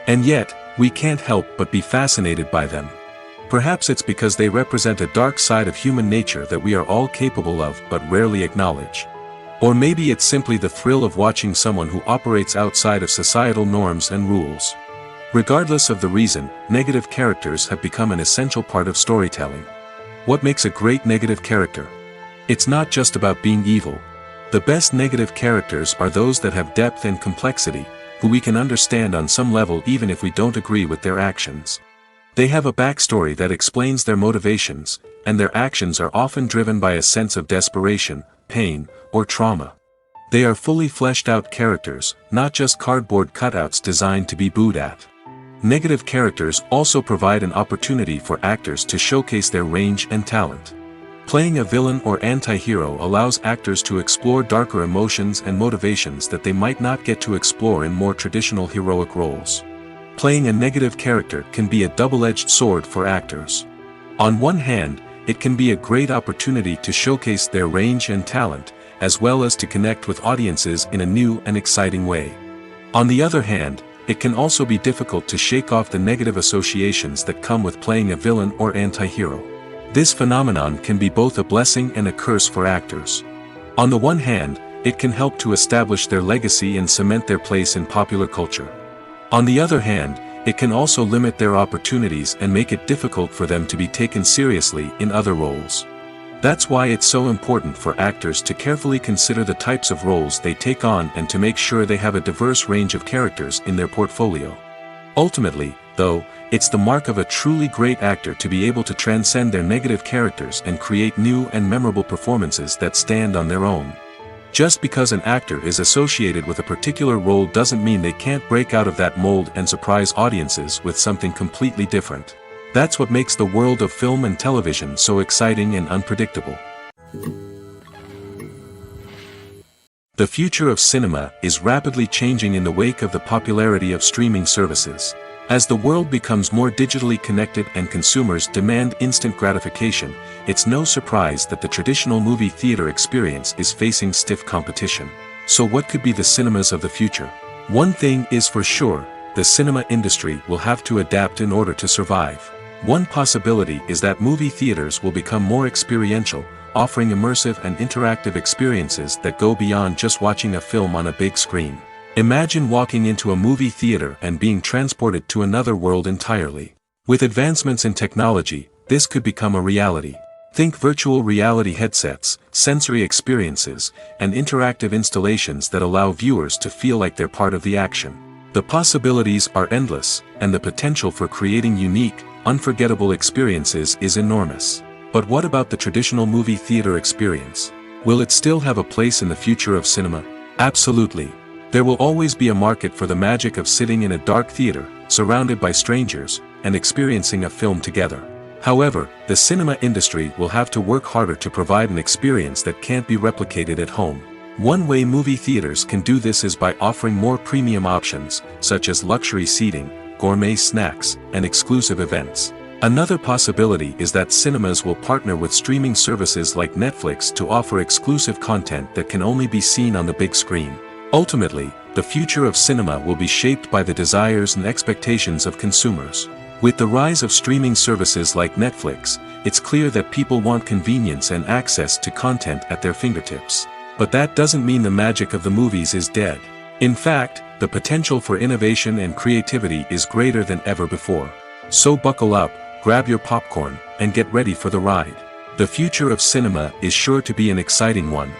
And yet, we can't help but be fascinated by them. Perhaps it's because they represent a dark side of human nature that we are all capable of but rarely acknowledge. Or maybe it's simply the thrill of watching someone who operates outside of societal norms and rules. Regardless of the reason, negative characters have become an essential part of storytelling. What makes a great negative character? It's not just about being evil. The best negative characters are those that have depth and complexity, who we can understand on some level even if we don't agree with their actions. They have a backstory that explains their motivations, and their actions are often driven by a sense of desperation, pain, or trauma. They are fully fleshed out characters, not just cardboard cutouts designed to be booed at. Negative characters also provide an opportunity for actors to showcase their range and talent. Playing a villain or anti-hero allows actors to explore darker emotions and motivations that they might not get to explore in more traditional heroic roles. Playing a negative character can be a double-edged sword for actors. On one hand, it can be a great opportunity to showcase their range and talent, as well as to connect with audiences in a new and exciting way. On the other hand, it can also be difficult to shake off the negative associations that come with playing a villain or anti-hero. This phenomenon can be both a blessing and a curse for actors. On the one hand, it can help to establish their legacy and cement their place in popular culture. On the other hand, it can also limit their opportunities and make it difficult for them to be taken seriously in other roles. That's why it's so important for actors to carefully consider the types of roles they take on and to make sure they have a diverse range of characters in their portfolio. Ultimately, though, it's the mark of a truly great actor to be able to transcend their negative characters and create new and memorable performances that stand on their own. Just because an actor is associated with a particular role doesn't mean they can't break out of that mold and surprise audiences with something completely different. That's what makes the world of film and television so exciting and unpredictable. The future of cinema is rapidly changing in the wake of the popularity of streaming services. As the world becomes more digitally connected and consumers demand instant gratification, it's no surprise that the traditional movie theater experience is facing stiff competition. So what could be the cinemas of the future? One thing is for sure, the cinema industry will have to adapt in order to survive. One possibility is that movie theaters will become more experiential, offering immersive and interactive experiences that go beyond just watching a film on a big screen. Imagine walking into a movie theater and being transported to another world entirely. With advancements in technology, this could become a reality. Think virtual reality headsets, sensory experiences, and interactive installations that allow viewers to feel like they're part of the action. The possibilities are endless, and the potential for creating unique, unforgettable experiences is enormous. But what about the traditional movie theater experience? Will it still have a place in the future of cinema? Absolutely. There will always be a market for the magic of sitting in a dark theater, surrounded by strangers, and experiencing a film together. However, the cinema industry will have to work harder to provide an experience that can't be replicated at home. One way movie theaters can do this is by offering more premium options, such as luxury seating, gourmet snacks, and exclusive events. Another possibility is that cinemas will partner with streaming services like Netflix to offer exclusive content that can only be seen on the big screen. Ultimately, the future of cinema will be shaped by the desires and expectations of consumers. With the rise of streaming services like Netflix, it's clear that people want convenience and access to content at their fingertips. But that doesn't mean the magic of the movies is dead. In fact, the potential for innovation and creativity is greater than ever before. So buckle up, grab your popcorn, and get ready for the ride. The future of cinema is sure to be an exciting one.